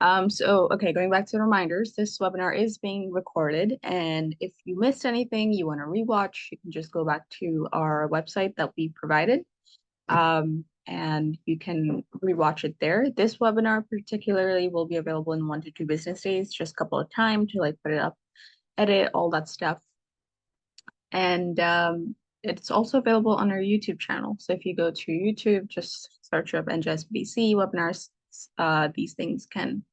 Okay, going back to the reminders, this webinar is being recorded, and if you missed anything, you want to rewatch, you can just go back to our website that we provided, and you can rewatch it there. This webinar particularly will be available in 1 to 2 business days, just a couple of time to like put it up, edit, all that stuff. And it's also available on our YouTube channel. So if you go to YouTube, just search up NJSBDC webinars, these things can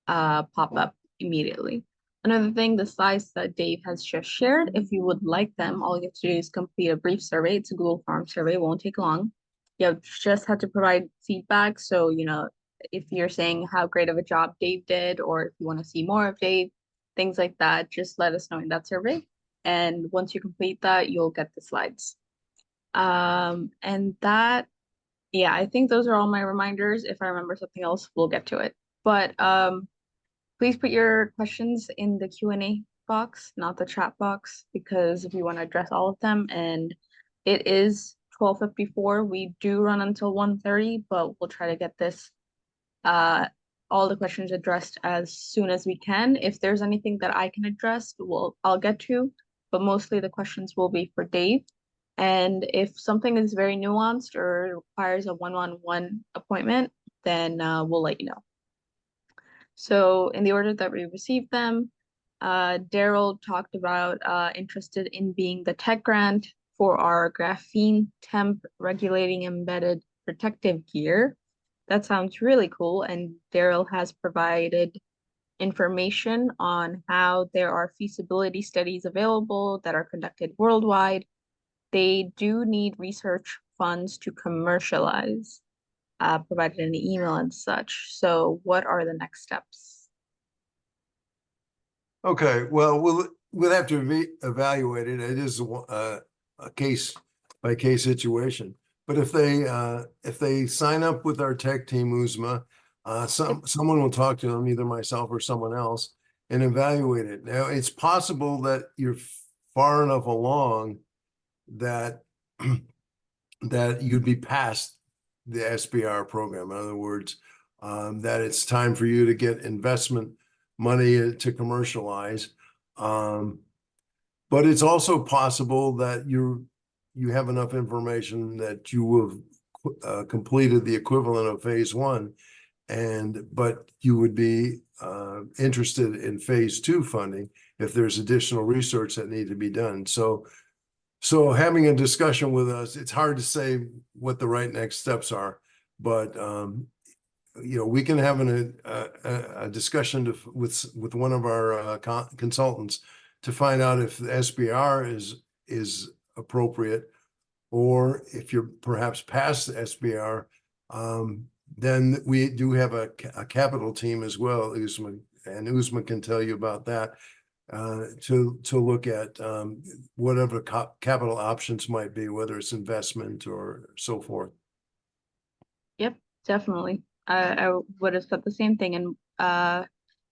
pop up immediately. Another thing, the slides that Dave has just shared, if you would like them, all you have to do is complete a brief survey. It's a Google Form survey, it won't take long. You just have to provide feedback. So, you know, if you're saying how great of a job Dave did, or if you want to see more of Dave, things like that, just let us know in that survey. And once you complete that, you'll get the slides. And that, yeah, I think those are all my reminders. If I remember something else, we'll get to it. But please put your questions in the Q&A box, not the chat box, because we want to address all of them. And it is 12:54. We do run until 1:30, but we'll try to get this all the questions addressed as soon as we can. If there's anything that I can address, I'll get to, but mostly the questions will be for Dave. And if something is very nuanced or requires a one-on-one appointment, then we'll let you know. So in the order that we received them, Daryl talked about interested in being the tech grant for our graphene temp regulating embedded protective gear. That sounds really cool. And Daryl has provided information on how there are feasibility studies available that are conducted worldwide. They do need research funds to commercialize, provided in the email and such. So what are the next steps? Okay, well, we'll have to evaluate it. It is a case by case situation. But if they sign up with our tech team, Uzma, someone will talk to them, either myself or someone else, and evaluate it. Now, it's possible that you're far enough along that that you'd be past the SBIR program. In other words, that it's time for you to get investment money to commercialize. But it's also possible that you have enough information that you have completed the equivalent of phase 1, but you would be interested in phase 2 funding if there's additional research that need to be done. So having a discussion with us, it's hard to say what the right next steps are, but you know, we can have a discussion with one of our consultants to find out if the SBIR is appropriate, or if you're perhaps past the SBIR, then we do have a capital team as well, Uzma, and Uzma can tell you about that, to look at whatever capital options might be, whether it's investment or so forth. Yep, definitely. I would have said the same thing. And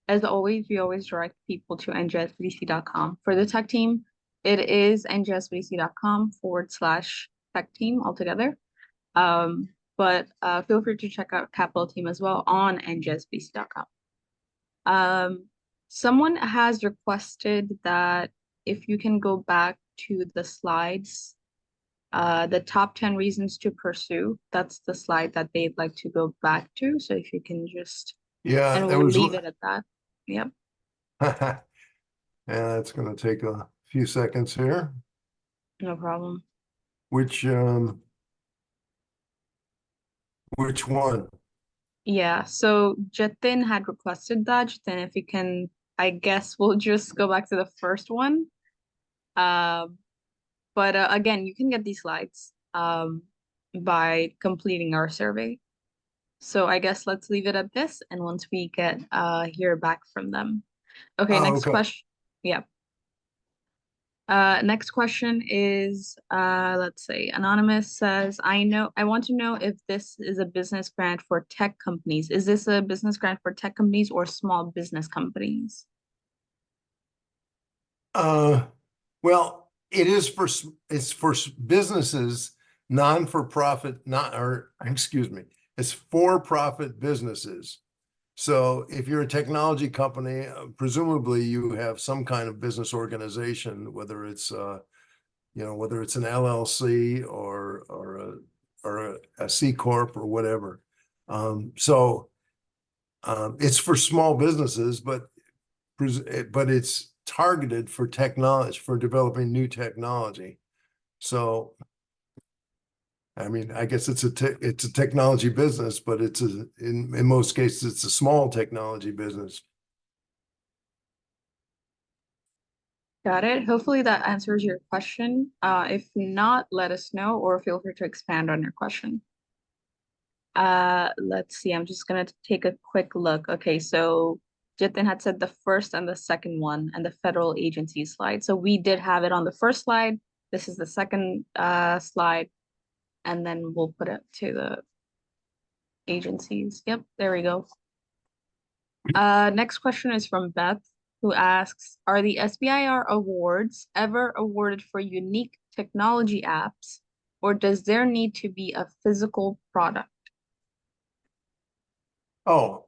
as always, we always direct people to njsbdc.com. For the tech team, it is njsbdc.com/tech team altogether. But feel free to check out Capital Team as well on njsbdc.com. Someone has requested that if you can go back to the slides, the top 10 reasons to pursue, that's the slide that they'd like to go back to. So if you can just, Yeah, and there we'll was. leave it at that. Yep. Yeah, it's going to take a few seconds here. No problem. Which one? Yeah, so Jatin had requested that. Jatin, if you can, I guess we'll just go back to the first one. But again, you can get these slides by completing our survey. So I guess let's leave it at this, and once we get hear back from them. Okay, Oh, next okay. question. Yeah. Next question is, let's see, Anonymous says, I want to know if this is a business grant for tech companies. Is this a business grant for tech companies or small business companies? Well, it's for businesses, non-for-profit, excuse me, it's for-profit businesses. So if you're a technology company, presumably you have some kind of business organization, whether it's whether it's an LLC or a C corp or whatever. It's for small businesses, but it's targeted for technology, for developing new technology. So, I mean, I guess it's a technology business, but in most cases it's a small technology business. Got it. Hopefully that answers your question. If not, let us know or feel free to expand on your question. Let's see. I'm just gonna take a quick look. Okay, so Jitin had said the first and the second one and the federal agency slide. So we did have it on the first slide. This is the second slide, and then we'll put it to the agencies. Yep, there we go. Next question is from Beth, who asks, are the SBIR awards ever awarded for unique technology apps, or does there need to be a physical product? Oh,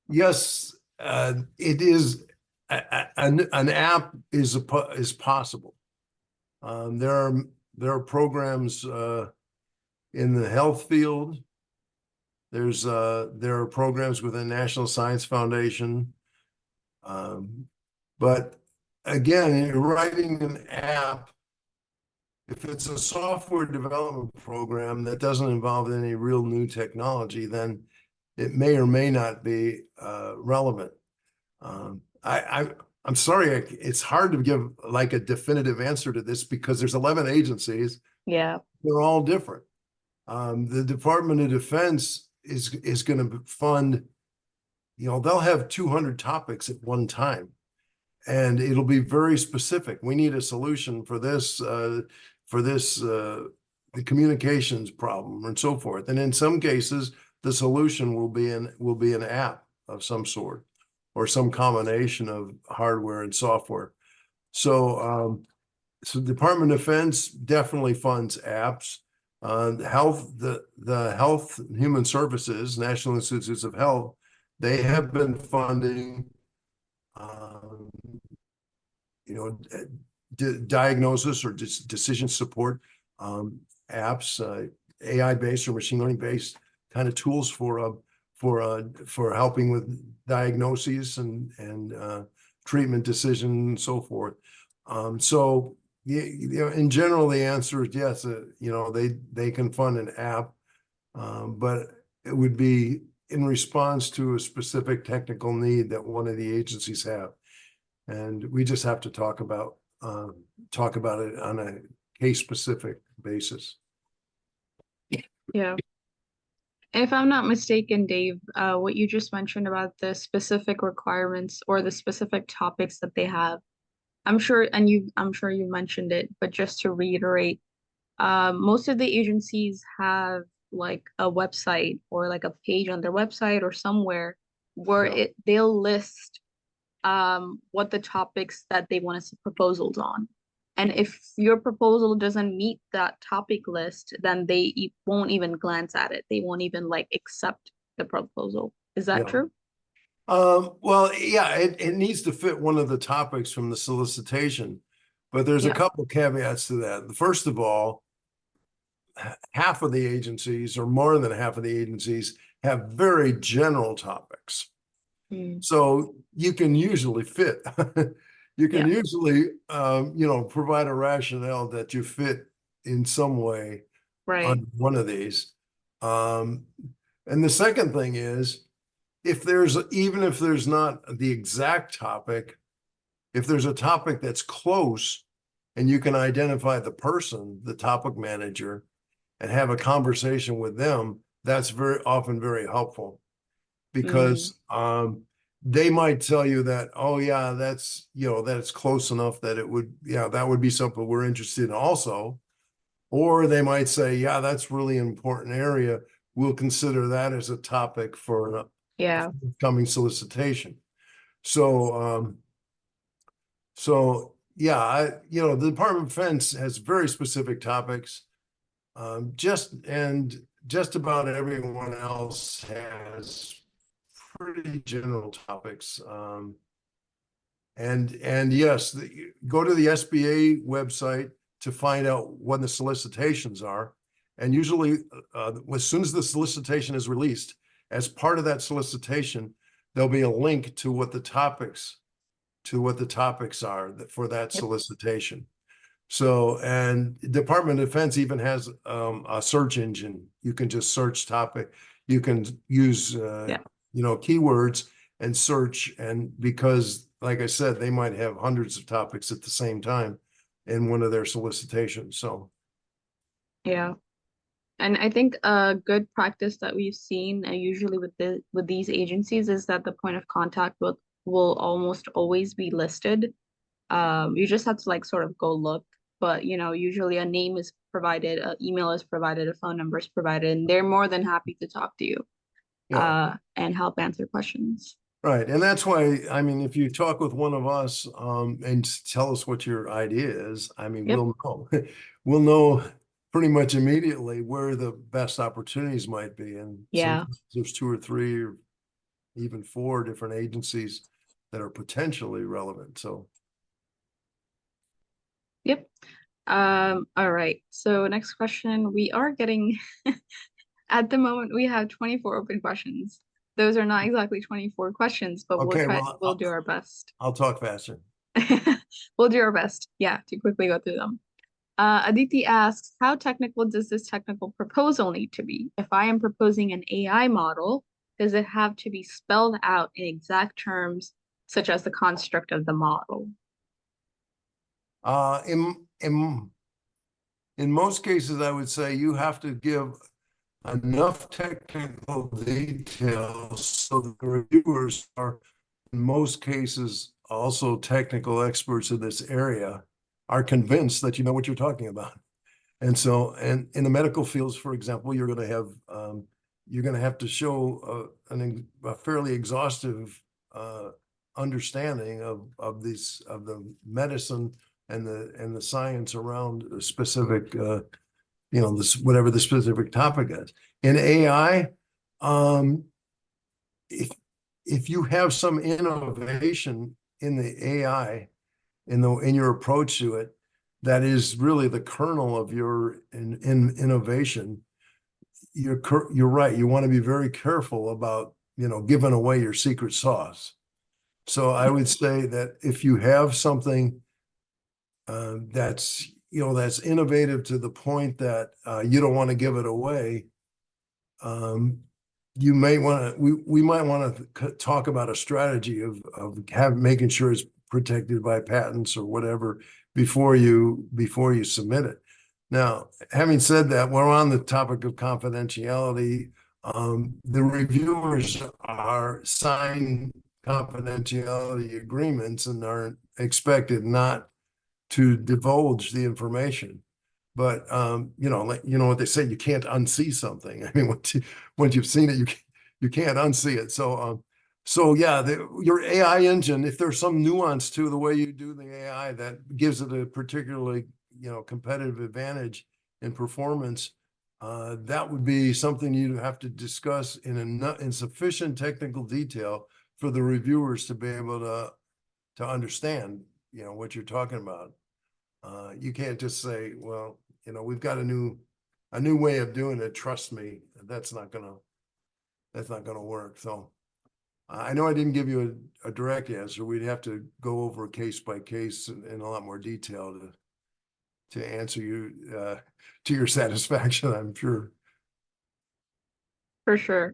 yes, it is. An app is possible. There are programs in the health field. There are programs within National Science Foundation. But again, you're writing an app. If it's a software development program that doesn't involve any real new technology, then it may or may not be relevant. I'm sorry, it's hard to give like a definitive answer to this because there's 11 agencies. Yeah. They're all different. The Department of Defense is going to fund, they'll have 200 topics at one time, and it'll be very specific. We need a solution for this, the communications problem and so forth. And in some cases, the solution will be an app of some sort or some combination of hardware and software. So, Department of Defense definitely funds apps. The Health and Human Services, National Institutes of Health, they have been funding, diagnosis or decision support apps, AI-based or machine learning-based kind of tools for helping with diagnoses and treatment decision and so forth. So in general, the answer is yes. They can fund an app, but it would be in response to a specific technical need that one of the agencies have, and we just have to talk about it on a case-specific basis. Yeah. If I'm not mistaken, Dave, what you just mentioned about the specific requirements or the specific topics that they have, I'm sure you mentioned it, but just to reiterate, most of the agencies have like a website or like a page on their website or somewhere where Yeah. they'll list what the topics that they want to see proposals on. And if your proposal doesn't meet that topic list, then they won't even glance at it. They won't even like accept the proposal. Is that Yeah. true? Well, yeah, it needs to fit one of the topics from the solicitation, but there's a Yeah. couple caveats to that. First of all, half of the agencies or more than half of the agencies have very general topics. Mm. So you can usually fit. You can Yeah. usually, provide a rationale that you fit in some way Right. on one of these. Um, and the second thing is, even if there's not the exact topic, if there's a topic that's close and you can identify the person, the topic manager, and have a conversation with them, that's very often very helpful Mm. because they might tell you that, oh yeah, that's close enough that that would be something we're interested in also. Or they might say, yeah, that's really an important area. We'll consider that as a topic for an Yeah. upcoming solicitation. So yeah, the Department of Defense has very specific topics. Just about everyone else has pretty general topics. And yes, go to the SBA website to find out when the solicitations are. And usually, as soon as the solicitation is released, as part of that solicitation, there'll be a link to what the topics are for that Yep. solicitation. So, and Department of Defense even has a search engine. You can just search topic. You can use Yeah. keywords and search. And because, like I said, they might have hundreds of topics at the same time in one of their solicitations. So, Yeah. And I think a good practice that we've seen usually with these agencies is that the point of contact will almost always be listed. You just have to like sort of go look, but usually a name is provided, an email is provided, a phone number is provided, and they're more than happy to talk to you yeah. and help answer questions. Right. And that's why, I mean, if you talk with one of us and tell us what your idea is, I mean, Yep. we'll know. We'll know pretty much immediately where the best opportunities might be. And Yeah. sometimes there's 2 or 3 or even 4 different agencies that are potentially relevant. So, Yep. All right. So next question, we are getting at the moment we have 24 open questions. Those are not exactly 24 questions, but okay, well, we'll do our best. I'll talk faster. We'll do our best, yeah, to quickly go through them. Aditi asks, how technical does this technical proposal need to be? If I am proposing an AI model, does it have to be spelled out in exact terms, such as the construct of the model? Uh, in, in, in most cases, I would say you have to give enough technical details so that the reviewers are, in most cases, also technical experts in this area, are convinced that you know what you're talking about. And so, and in the medical fields, for example, you're going to have to show a fairly exhaustive understanding of the medicine and the science around a specific whatever the specific topic is. In AI, if you have some innovation in the AI in your approach to it, that is really the kernel of your innovation. You're right. You want to be very careful about giving away your secret sauce. So I would say that if you have something that's innovative to the point that you don't want to give it away, you may want to. We might want to talk about a strategy of making sure it's protected by patents or whatever before you submit it. Now, having said that, we're on the topic of confidentiality. The reviewers are signing confidentiality agreements and are expected not to divulge the information. But you know, like you know what they say, you can't unsee something. I mean, once you've seen it, you can't unsee it. So yeah, your AI engine, if there's some nuance to the way you do the AI that gives it a particularly, you know, competitive advantage in performance, that would be something you'd have to discuss in sufficient technical detail for the reviewers to be able to understand, you know, what you're talking about. You can't just say, well, you know, we've got a new way of doing it. Trust me, that's not gonna work. So I know I didn't give you a direct answer. We'd have to go over case by case in a lot more detail to answer you to your satisfaction, I'm sure. For sure.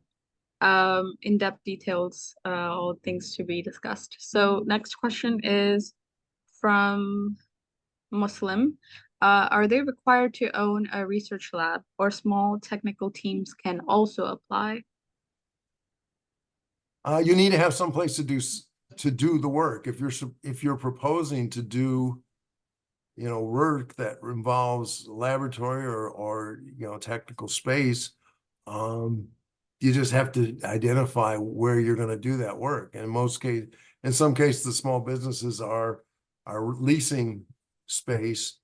In-depth details, all things to be discussed. So next question is from Muslim. Are they required to own a research lab, or small technical teams can also apply? You need to have some place to do the work. If you're proposing to do, you know, work that involves laboratory or you know, technical space, you just have to identify where you're going to do that work. And in some cases, the small businesses are leasing space,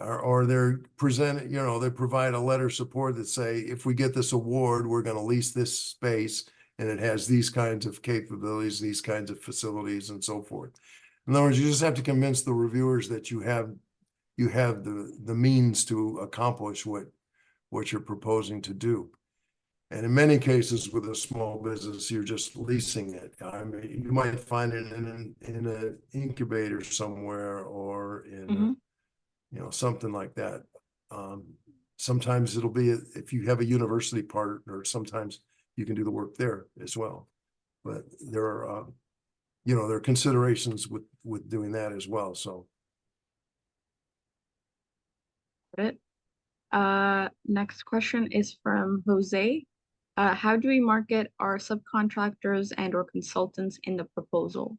or they're presenting, you know, they provide a letter of support that say, if we get this award, we're going to lease this space, and it has these kinds of capabilities, these kinds of facilities, and so forth. In other words, you just have to convince the reviewers that you have the means to accomplish what you're proposing to do. And in many cases with a small business, you're just leasing it. I mean, you might find it in an incubator somewhere, or in you know, something like that. Sometimes it'll be if you have a university partner, sometimes you can do the work there as well. But there are you know, there are considerations with doing that as well. So It. Next question is from Jose. How do we market our subcontractors and or consultants in the proposal?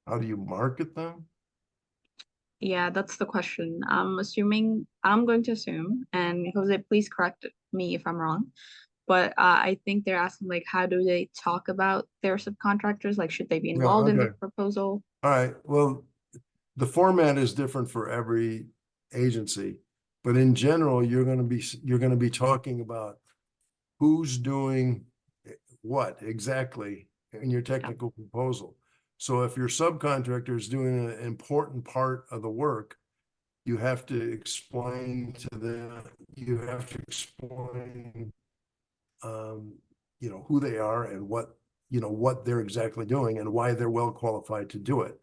how do you market them? Yeah, that's the question. I'm going to assume, and Jose, please correct me if I'm wrong, but I think they're asking, like, how do they talk about their subcontractors? Like, should they be Yeah, involved in the okay. proposal? All right. Well, the format is different for every agency, but in general, you're going to be talking about who's doing what exactly in your technical proposal. So if your subcontractor is doing an important part of the work, you have to explain to them, you have to explain, you know, who they are and what, you know, what they're exactly doing and why they're well qualified to do it.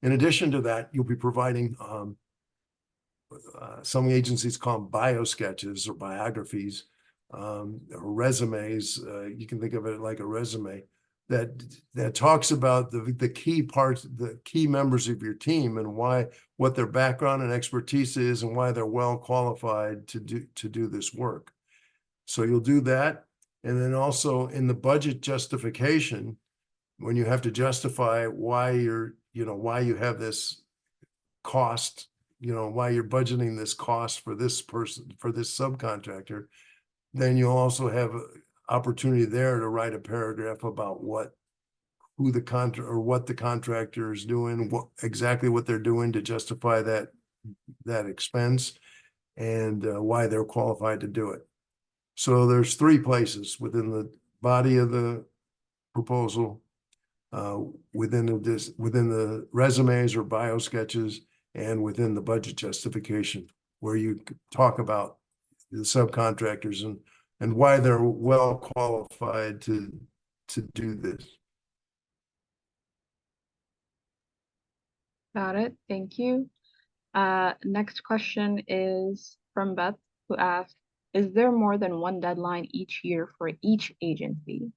In addition to that, you'll be providing some agencies call them bio sketches or biographies, or resumes. You can think of it like a resume that talks about the key parts, the key members of your team, and what their background and expertise is, and why they're well qualified to do this work. So you'll do that, and then also in the budget justification, when you have to justify why why you have this cost, you know, why you're budgeting this cost for this person, for this subcontractor, then you'll also have opportunity there to write a paragraph about what the contractor is doing, exactly what they're doing to justify that expense, and why they're qualified to do it. So there's three places within the body of the proposal, within the resumes or bio sketches, and within the budget justification, where you talk about the subcontractors and why they're well qualified to do this. Got it. Thank you. Next question is from Beth, who asked, is there more than one deadline each year for each agency?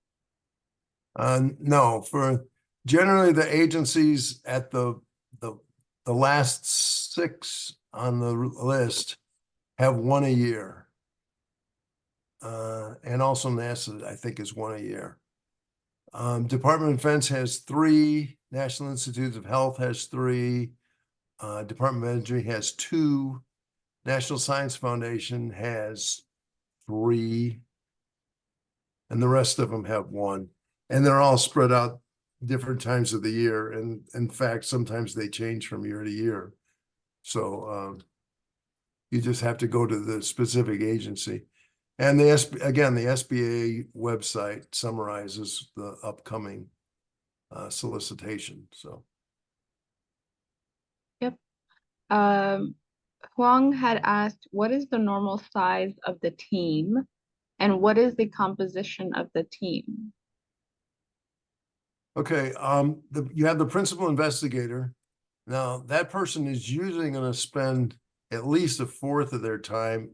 No, for generally the agencies at the last 6 on the list have one a year. And also NASA, I think, is one a year. Department of Defense has 3, National Institutes of Health has 3, Department of Energy has 2, National Science Foundation has 3, and the rest of them have 1. And they're all spread out different times of the year. And in fact, sometimes they change from year to year. So you just have to go to the specific agency. And the SBA website summarizes the upcoming solicitation. So. Yep. Huang had asked, what is the normal size of the team and what is the composition of the team? Okay, you have the principal investigator. Now, that person is usually going to spend at least a fourth of their time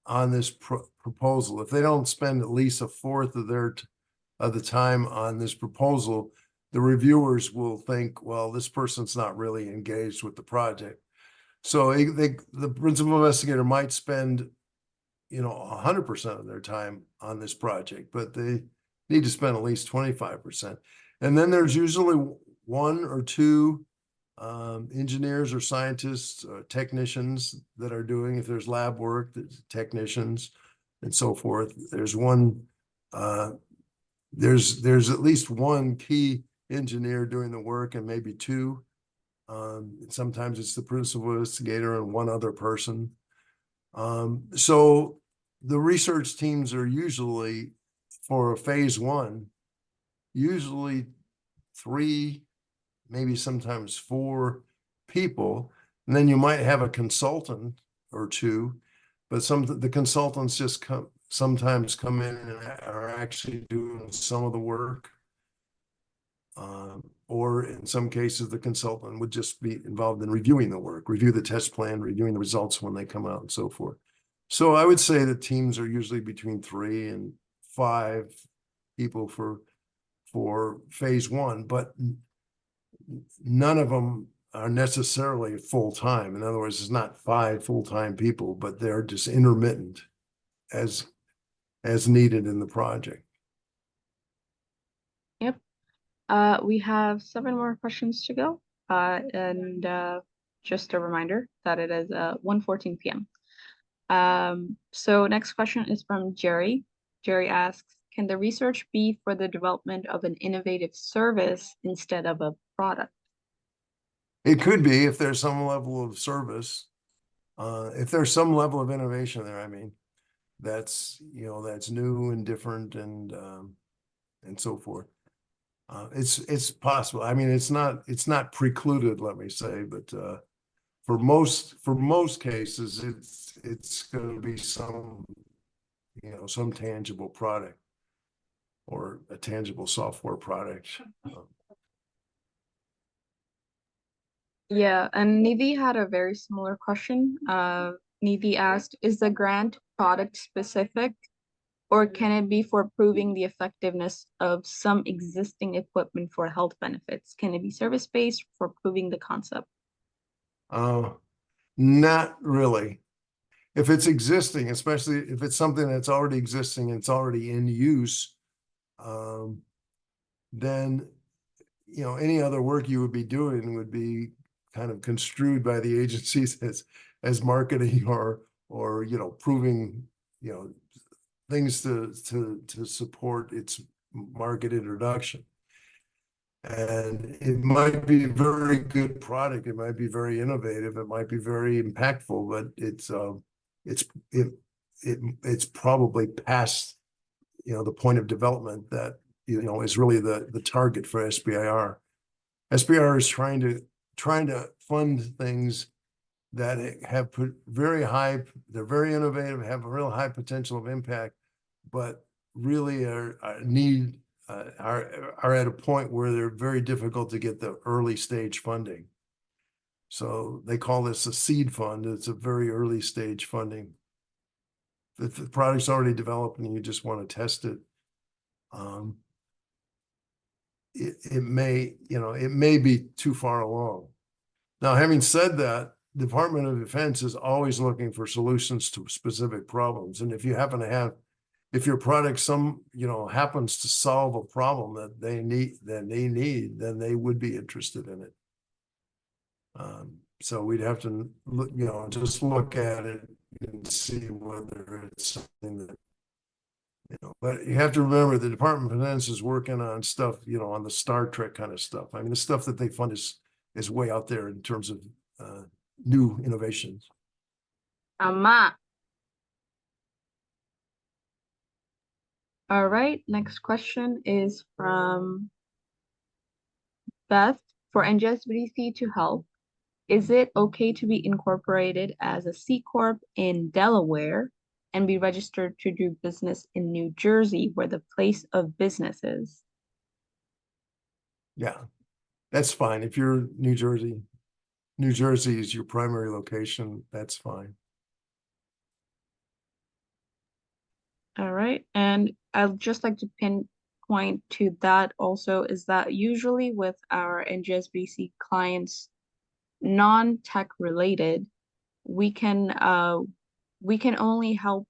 on this proposal. If they don't spend at least a fourth of the time on this proposal, the reviewers will think, well, this person's not really engaged with the project. So the principal investigator might spend, 100% of their time on this project, but they need to spend at least 25%. And then there's usually 1 or 2 engineers or scientists, technicians that are doing, if there's lab work, there's technicians and so forth. There's there's at least 1 key engineer doing the work and maybe 2. Sometimes it's the principal investigator and 1 other person. So the research teams are usually, for a phase 1, usually 3, maybe sometimes 4 people. And then you might have a consultant or 2, but the consultants just sometimes come in and are actually doing some of the work. Or in some cases, the consultant would just be involved in reviewing the work, review the test plan, reviewing the results when they come out and so forth. So I would say the teams are usually between 3 and 5 people for phase 1, but none of them are necessarily full-time. In other words, it's not 5 full-time people, but they're just intermittent as needed in the project. Yep. We have 7 more questions to go. And just a reminder that it is 1:14 p.m. So next question is from Jerry. Jerry asks, can the research be for the development of an innovative service instead of a product? It could be if there's some level of service, if there's some level of innovation there. I mean, that's new and different and so forth. It's possible. I mean, it's not precluded, let me say, but for most cases, it's going to be some tangible product or a tangible software product. Yeah, and Nivi had a very similar question. Nivi asked, is the grant product specific, or can it be for proving the effectiveness of some existing equipment for health benefits? Can it be service-based for proving the concept? Not really. If it's existing, especially if it's something that's already existing and it's already in use, then any other work you would be doing would be kind of construed by the agencies as marketing or proving things to support its market introduction. And it might be a very good product, it might be very innovative, it might be very impactful, but it's probably past the point of development that is really the target for SBIR. SBIR is trying to fund things that have very high, they're very innovative, have a real high potential of impact, but really are at a point where they're very difficult to get the early stage funding. So they call this a seed fund. It's a very early stage funding. If the product's already developed and you just want to test it, it may be too far along. Now, having said that, the Department of Defense is always looking for solutions to specific problems. And if you happen to have, if your product happens to solve a problem that they need, then they would be interested in it. So we'd have to look, just look at it and see whether it's something that, but you have to remember the Department of Finance is working on stuff, on the Star Trek kind of stuff. I mean, the stuff that they fund is way out there in terms of new innovations. Ama. All right, next question is from Beth. For NJSBDC to help, is it okay to be incorporated as a C Corp in Delaware and be registered to do business in New Jersey, where the place of business is? Yeah, that's fine. If you're New Jersey is your primary location, that's fine. All right, and I'd just like to pinpoint to that also is that usually with our NJSBC clients, non-tech related, we can only help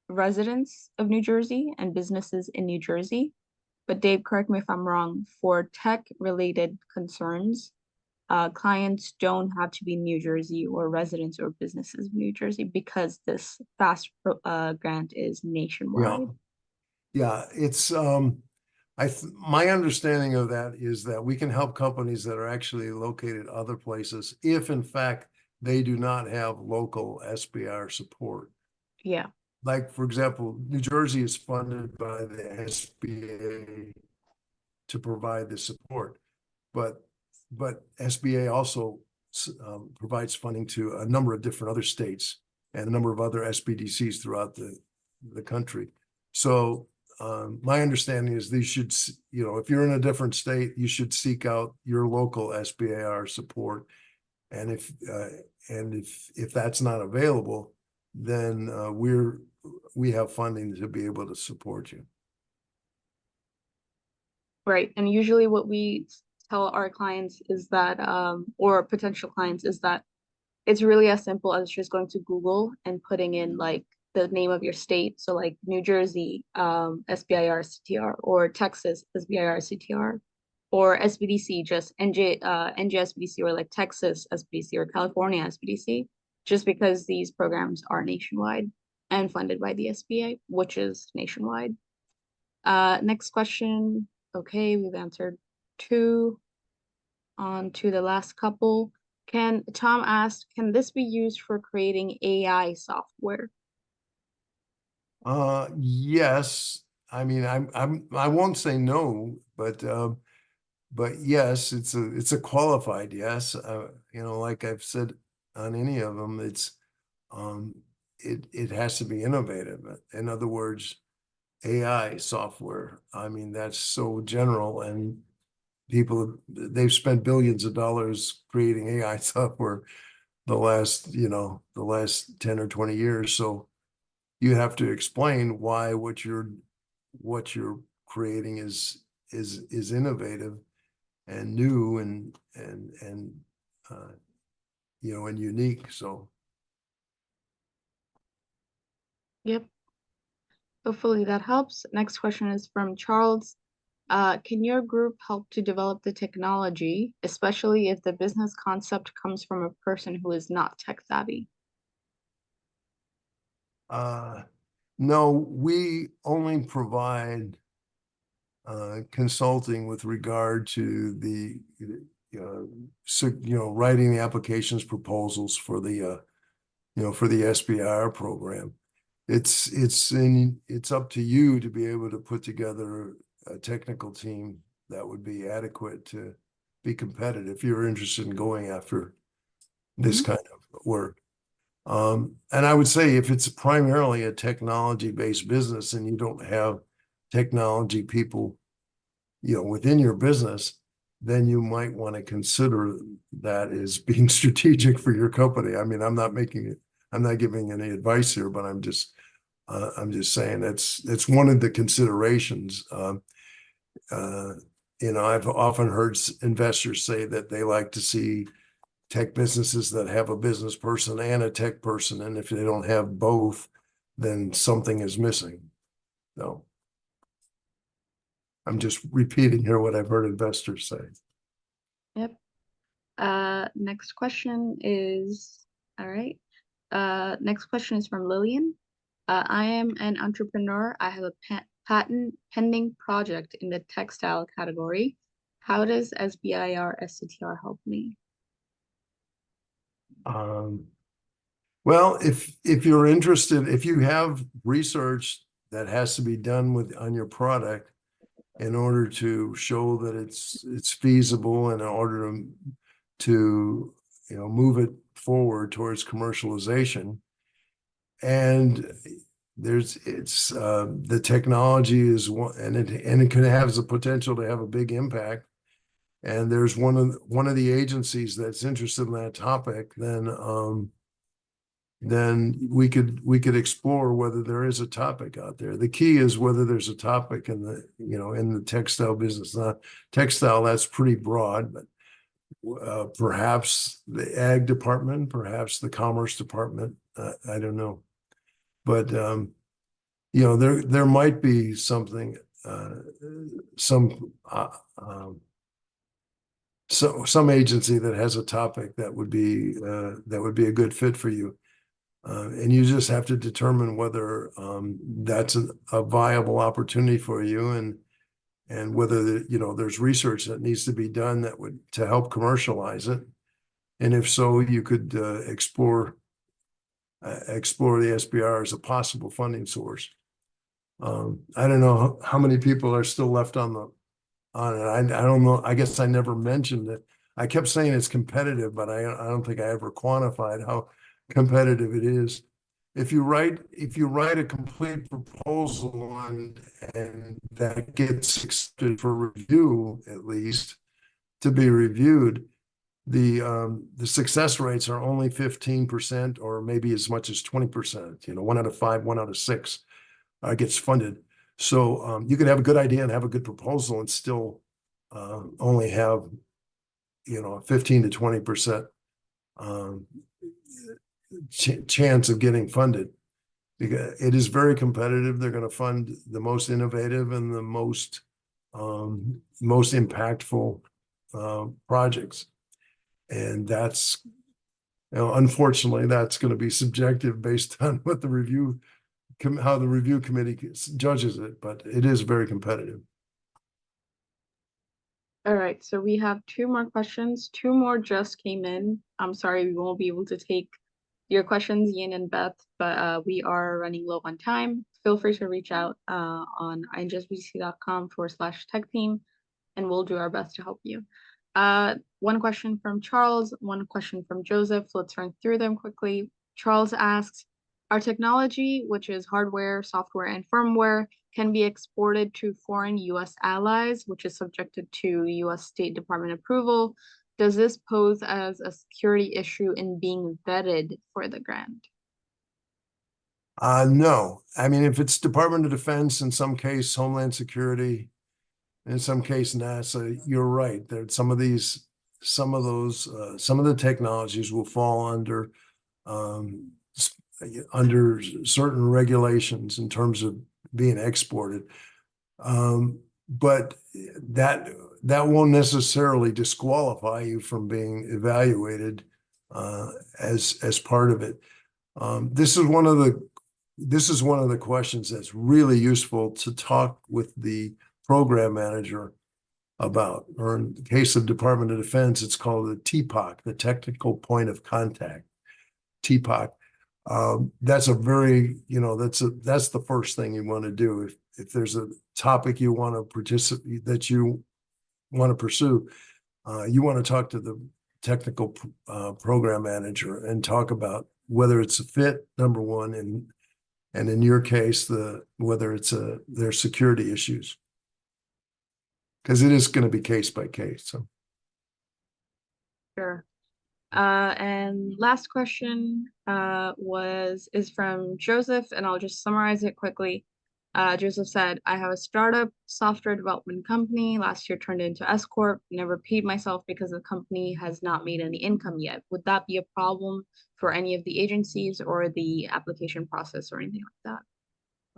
residents of New Jersey and businesses in New Jersey. But Dave, correct me if I'm wrong, for tech related concerns, clients don't have to be New Jersey or residents or businesses of New Jersey because this FAST grant is Yeah. nationwide. Yeah, it's my understanding of that is that we can help companies that are actually located other places if in fact they do not have local SBIR support. Yeah. Like, for example, New Jersey is funded by the SBA to provide the support, but SBA also provides funding to a number of different other states and a number of other SBDCs throughout the country. So my understanding is these should, if you're in a different state, you should seek out your local SBIR support. And if that's not available, then we have funding to be able to support you. Right. And usually what we tell our clients is that, or potential clients is that it's really as simple as just going to Google and putting in like the name of your state. So like New Jersey, SBIR CTR, or Texas, SBIR CTR, or SBDC, just NJSBDC, or like Texas SBDC or California SBDC, just because these programs are nationwide and funded by the SBA, which is nationwide. Next question. Okay, we've answered two. On to the last couple. Tom asked, can this be used for creating AI software? Yes. I mean, I won't say no, but yes, it's a qualified yes. Like I've said on any of them, it has to be innovative. In other words, AI software. I mean, that's so general, and they've spent billions of dollars creating AI software the last 10 or 20 years. So you have to explain why what you're creating is innovative and new and and unique. So Yep. Hopefully that helps. Next question is from Charles. Can your group help to develop the technology, especially if the business concept comes from a person who is not tech savvy? no, we only provide consulting with regard to the writing the applications proposals for the for the SBIR program. It's up to you to be able to put together a technical team that would be adequate to be competitive if you're interested in going after this kind of work. And I would say if it's primarily a technology-based business and you don't have technology people, within your business, then you might want to consider that as being strategic for your company. I mean, I'm not giving any advice here, but I'm just saying that's one of the considerations. I've often heard investors say that they like to see tech businesses that have a business person and a tech person, and if they don't have both, then something is missing. So I'm just repeating here what I've heard investors say. Yep. Next question is, all right. Next question is from Lillian. I am an entrepreneur. I have a patent pending project in the textile category. How does SBIR STTR help me? Well, if you're interested, if you have research that has to be done on your product in order to show that it's feasible, and in order to move it forward towards commercialization, and the technology is one, and it can have the potential to have a big impact, and there's one of the agencies that's interested in that topic, then we could explore whether there is a topic out there. The key is whether there's a topic in the textile business. Not textile, that's pretty broad, but perhaps the ag department, perhaps the commerce department. I don't know, but there might be something, some agency that has a topic that would be a good fit for you. And you just have to determine whether that's a viable opportunity for you, and whether there's research that needs to be done to help commercialize it. And if so, you could explore the SBIR as a possible funding source. I don't know how many people are still left on it. I don't know. I guess I never mentioned it. I kept saying it's competitive, but I don't think I ever quantified how competitive it is. If you write a complete proposal and that gets accepted for review, at least to be reviewed, the success rates are only 15%, or maybe as much as 20%. 1 out of 5, 1 out of 6 gets funded. So you could have a good idea and have a good proposal and still only have 15 to 20% chance of getting funded, because it is very competitive. They're going to fund the most innovative and the most impactful projects, and that's unfortunately that's going to be subjective based on what how the review committee judges it, but it is very competitive. All right, so we have 2 more questions. 2 more just came in. I'm sorry we won't be able to take your questions, Yin and Beth, but we are running low on time. Feel free to reach out on njsbdc.com/tech team, and we'll do our best to help you. 1 question from Charles, 1 question from Joseph. Let's run through them quickly. Charles asks, our technology, which is hardware, software, and firmware, can be exported to foreign U.S. allies, which is subjected to U.S. State Department approval. Does this pose as a security issue in being vetted for the grant? No. I mean, if it's Department of Defense, in some case, Homeland Security, in some case, NASA, you're right. That some of the technologies will fall under certain regulations in terms of being exported. But that won't necessarily disqualify you from being evaluated as part of it. This is one of the questions that's really useful to talk with the program manager about, or in the case of Department of Defense, it's called the TPOC, the Technical Point of Contact, TPOC. That's a very, that's the first thing you want to do. If there's a topic you want to participate, that you want to pursue, you want to talk to the technical program manager and talk about whether it's a fit, number one, and in your case, whether it's their security issues, because it is going to be case by case. So, sure. And last question is from Joseph, and I'll just summarize it quickly. Joseph said, I have a startup software development company. Last year turned into S Corp. Never paid myself because the company has not made any income yet. Would that be a problem for any of the agencies or the application process or anything like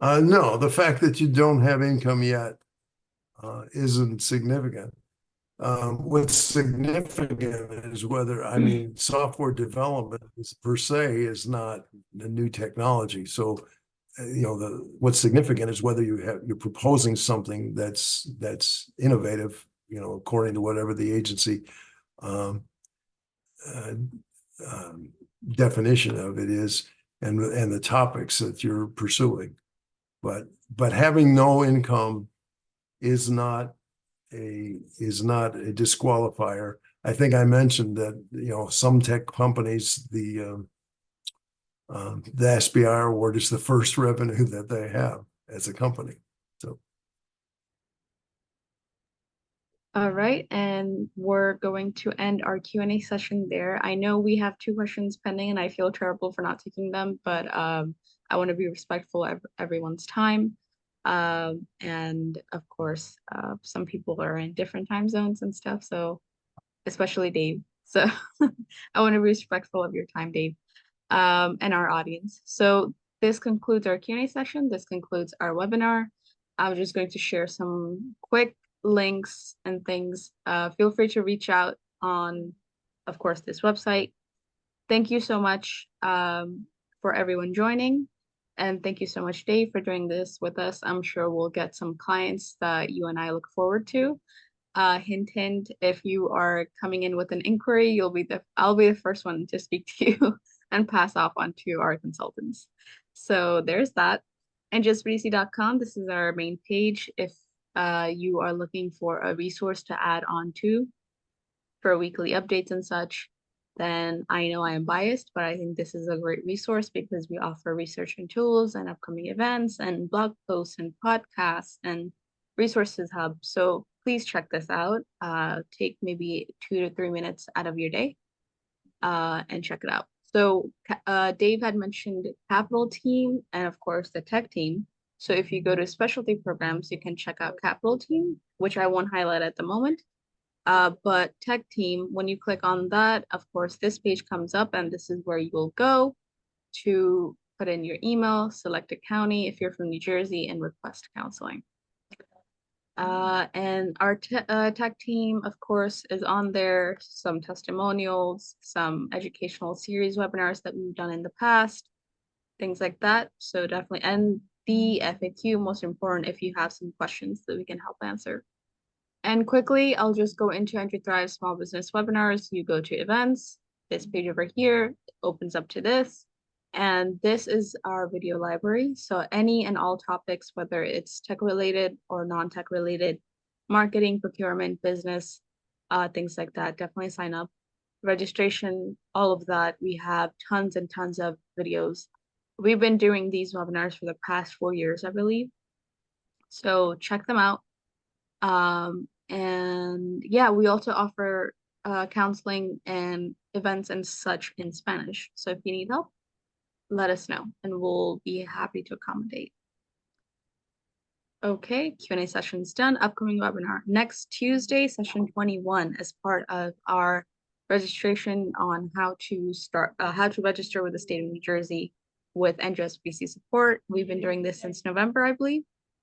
that? No, the fact that you don't have income yet isn't significant. What's significant is whether, I mean, software development is, per se, is not a new technology. So, what's significant is whether you're proposing something that's innovative, according to whatever the agency um, uh, definition of it is, and the topics that you're pursuing. But having no income is not a disqualifier. I think I mentioned that, some tech companies, the SBIR award is the first revenue that they have as a company. So, All right, and we're going to end our Q&A session there. I know we have 2 questions pending, and I feel terrible for not taking them, but I want to be respectful of everyone's time. And of course, some people are in different time zones and stuff, so especially Dave. So I want to be respectful of your time, Dave, and our audience. So this concludes our Q&A session. This concludes our webinar. I'm just going to share some quick links and things. Feel free to reach out on, of course, this website. Thank you so much for everyone joining. And thank you so much, Dave, for doing this with us. I'm sure we'll get some clients that you and I look forward to. Hint, hint, if you are coming in with an inquiry, I'll be the first one to speak to you and pass off on to our consultants. So there's that. NJSBDC.com, this is our main page. If you are looking for a resource to add on to for weekly updates and such, then I know I am biased, but I think this is a great resource because we offer research and tools and upcoming events and blog posts and podcasts and resources hub. So please check this out. Take maybe 2 to 3 minutes out of your day and check it out. So Dave had mentioned Capital Team and of course the Tech Team. So if you go to specialty programs, you can check out Capital Team, which I won't highlight at the moment. But Tech Team, when you click on that, of course, this page comes up and this is where you will go to put in your email, select a county if you're from New Jersey, and request counseling. And our Tech Team, of course, is on there, some testimonials, some educational series webinars that we've done in the past, things like that. So definitely, and the FAQ, most important, if you have some questions that we can help answer. And quickly, I'll just go into Entry Thrive Small Business Webinars. You go to events, this page over here opens up to this. And this is our video library. So any and all topics, whether it's tech related or non-tech related, marketing, procurement, business, things like that, definitely sign up. Registration, all of that. We have tons and tons of videos. We've been doing these webinars for the past 4 years, I believe. So check them out. And yeah, we also offer counseling and events and such in Spanish. So if you need help, let us know and we'll be happy to accommodate. Okay, Q&A session's done. Upcoming webinar next Tuesday, session 21, as part of our registration on how to register with the state of New Jersey with NJSBDC support. We've been doing this since November, I believe.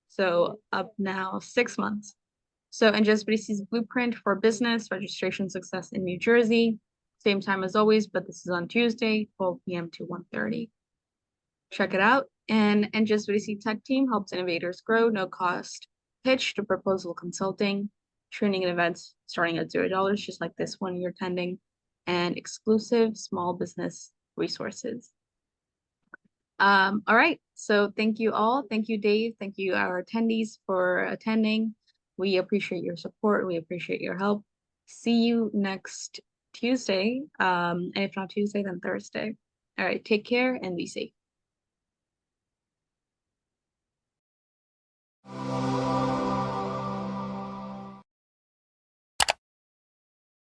So up now 6 months. So NJSBDC's blueprint for business registration success in New Jersey, same time as always, but this is on Tuesday, 12 p.m. to 1:30. Check it out. And NJSBDC Tech Team helps innovators grow, no cost pitch to proposal consulting, training and events starting at $0, just like this one you're attending, and exclusive small business resources. All right, so thank you all. Thank you, Dave. Thank you, our attendees, for attending. We appreciate your support. We appreciate your help. See you next Tuesday. And if not Tuesday, then Thursday. All right, take care and be safe.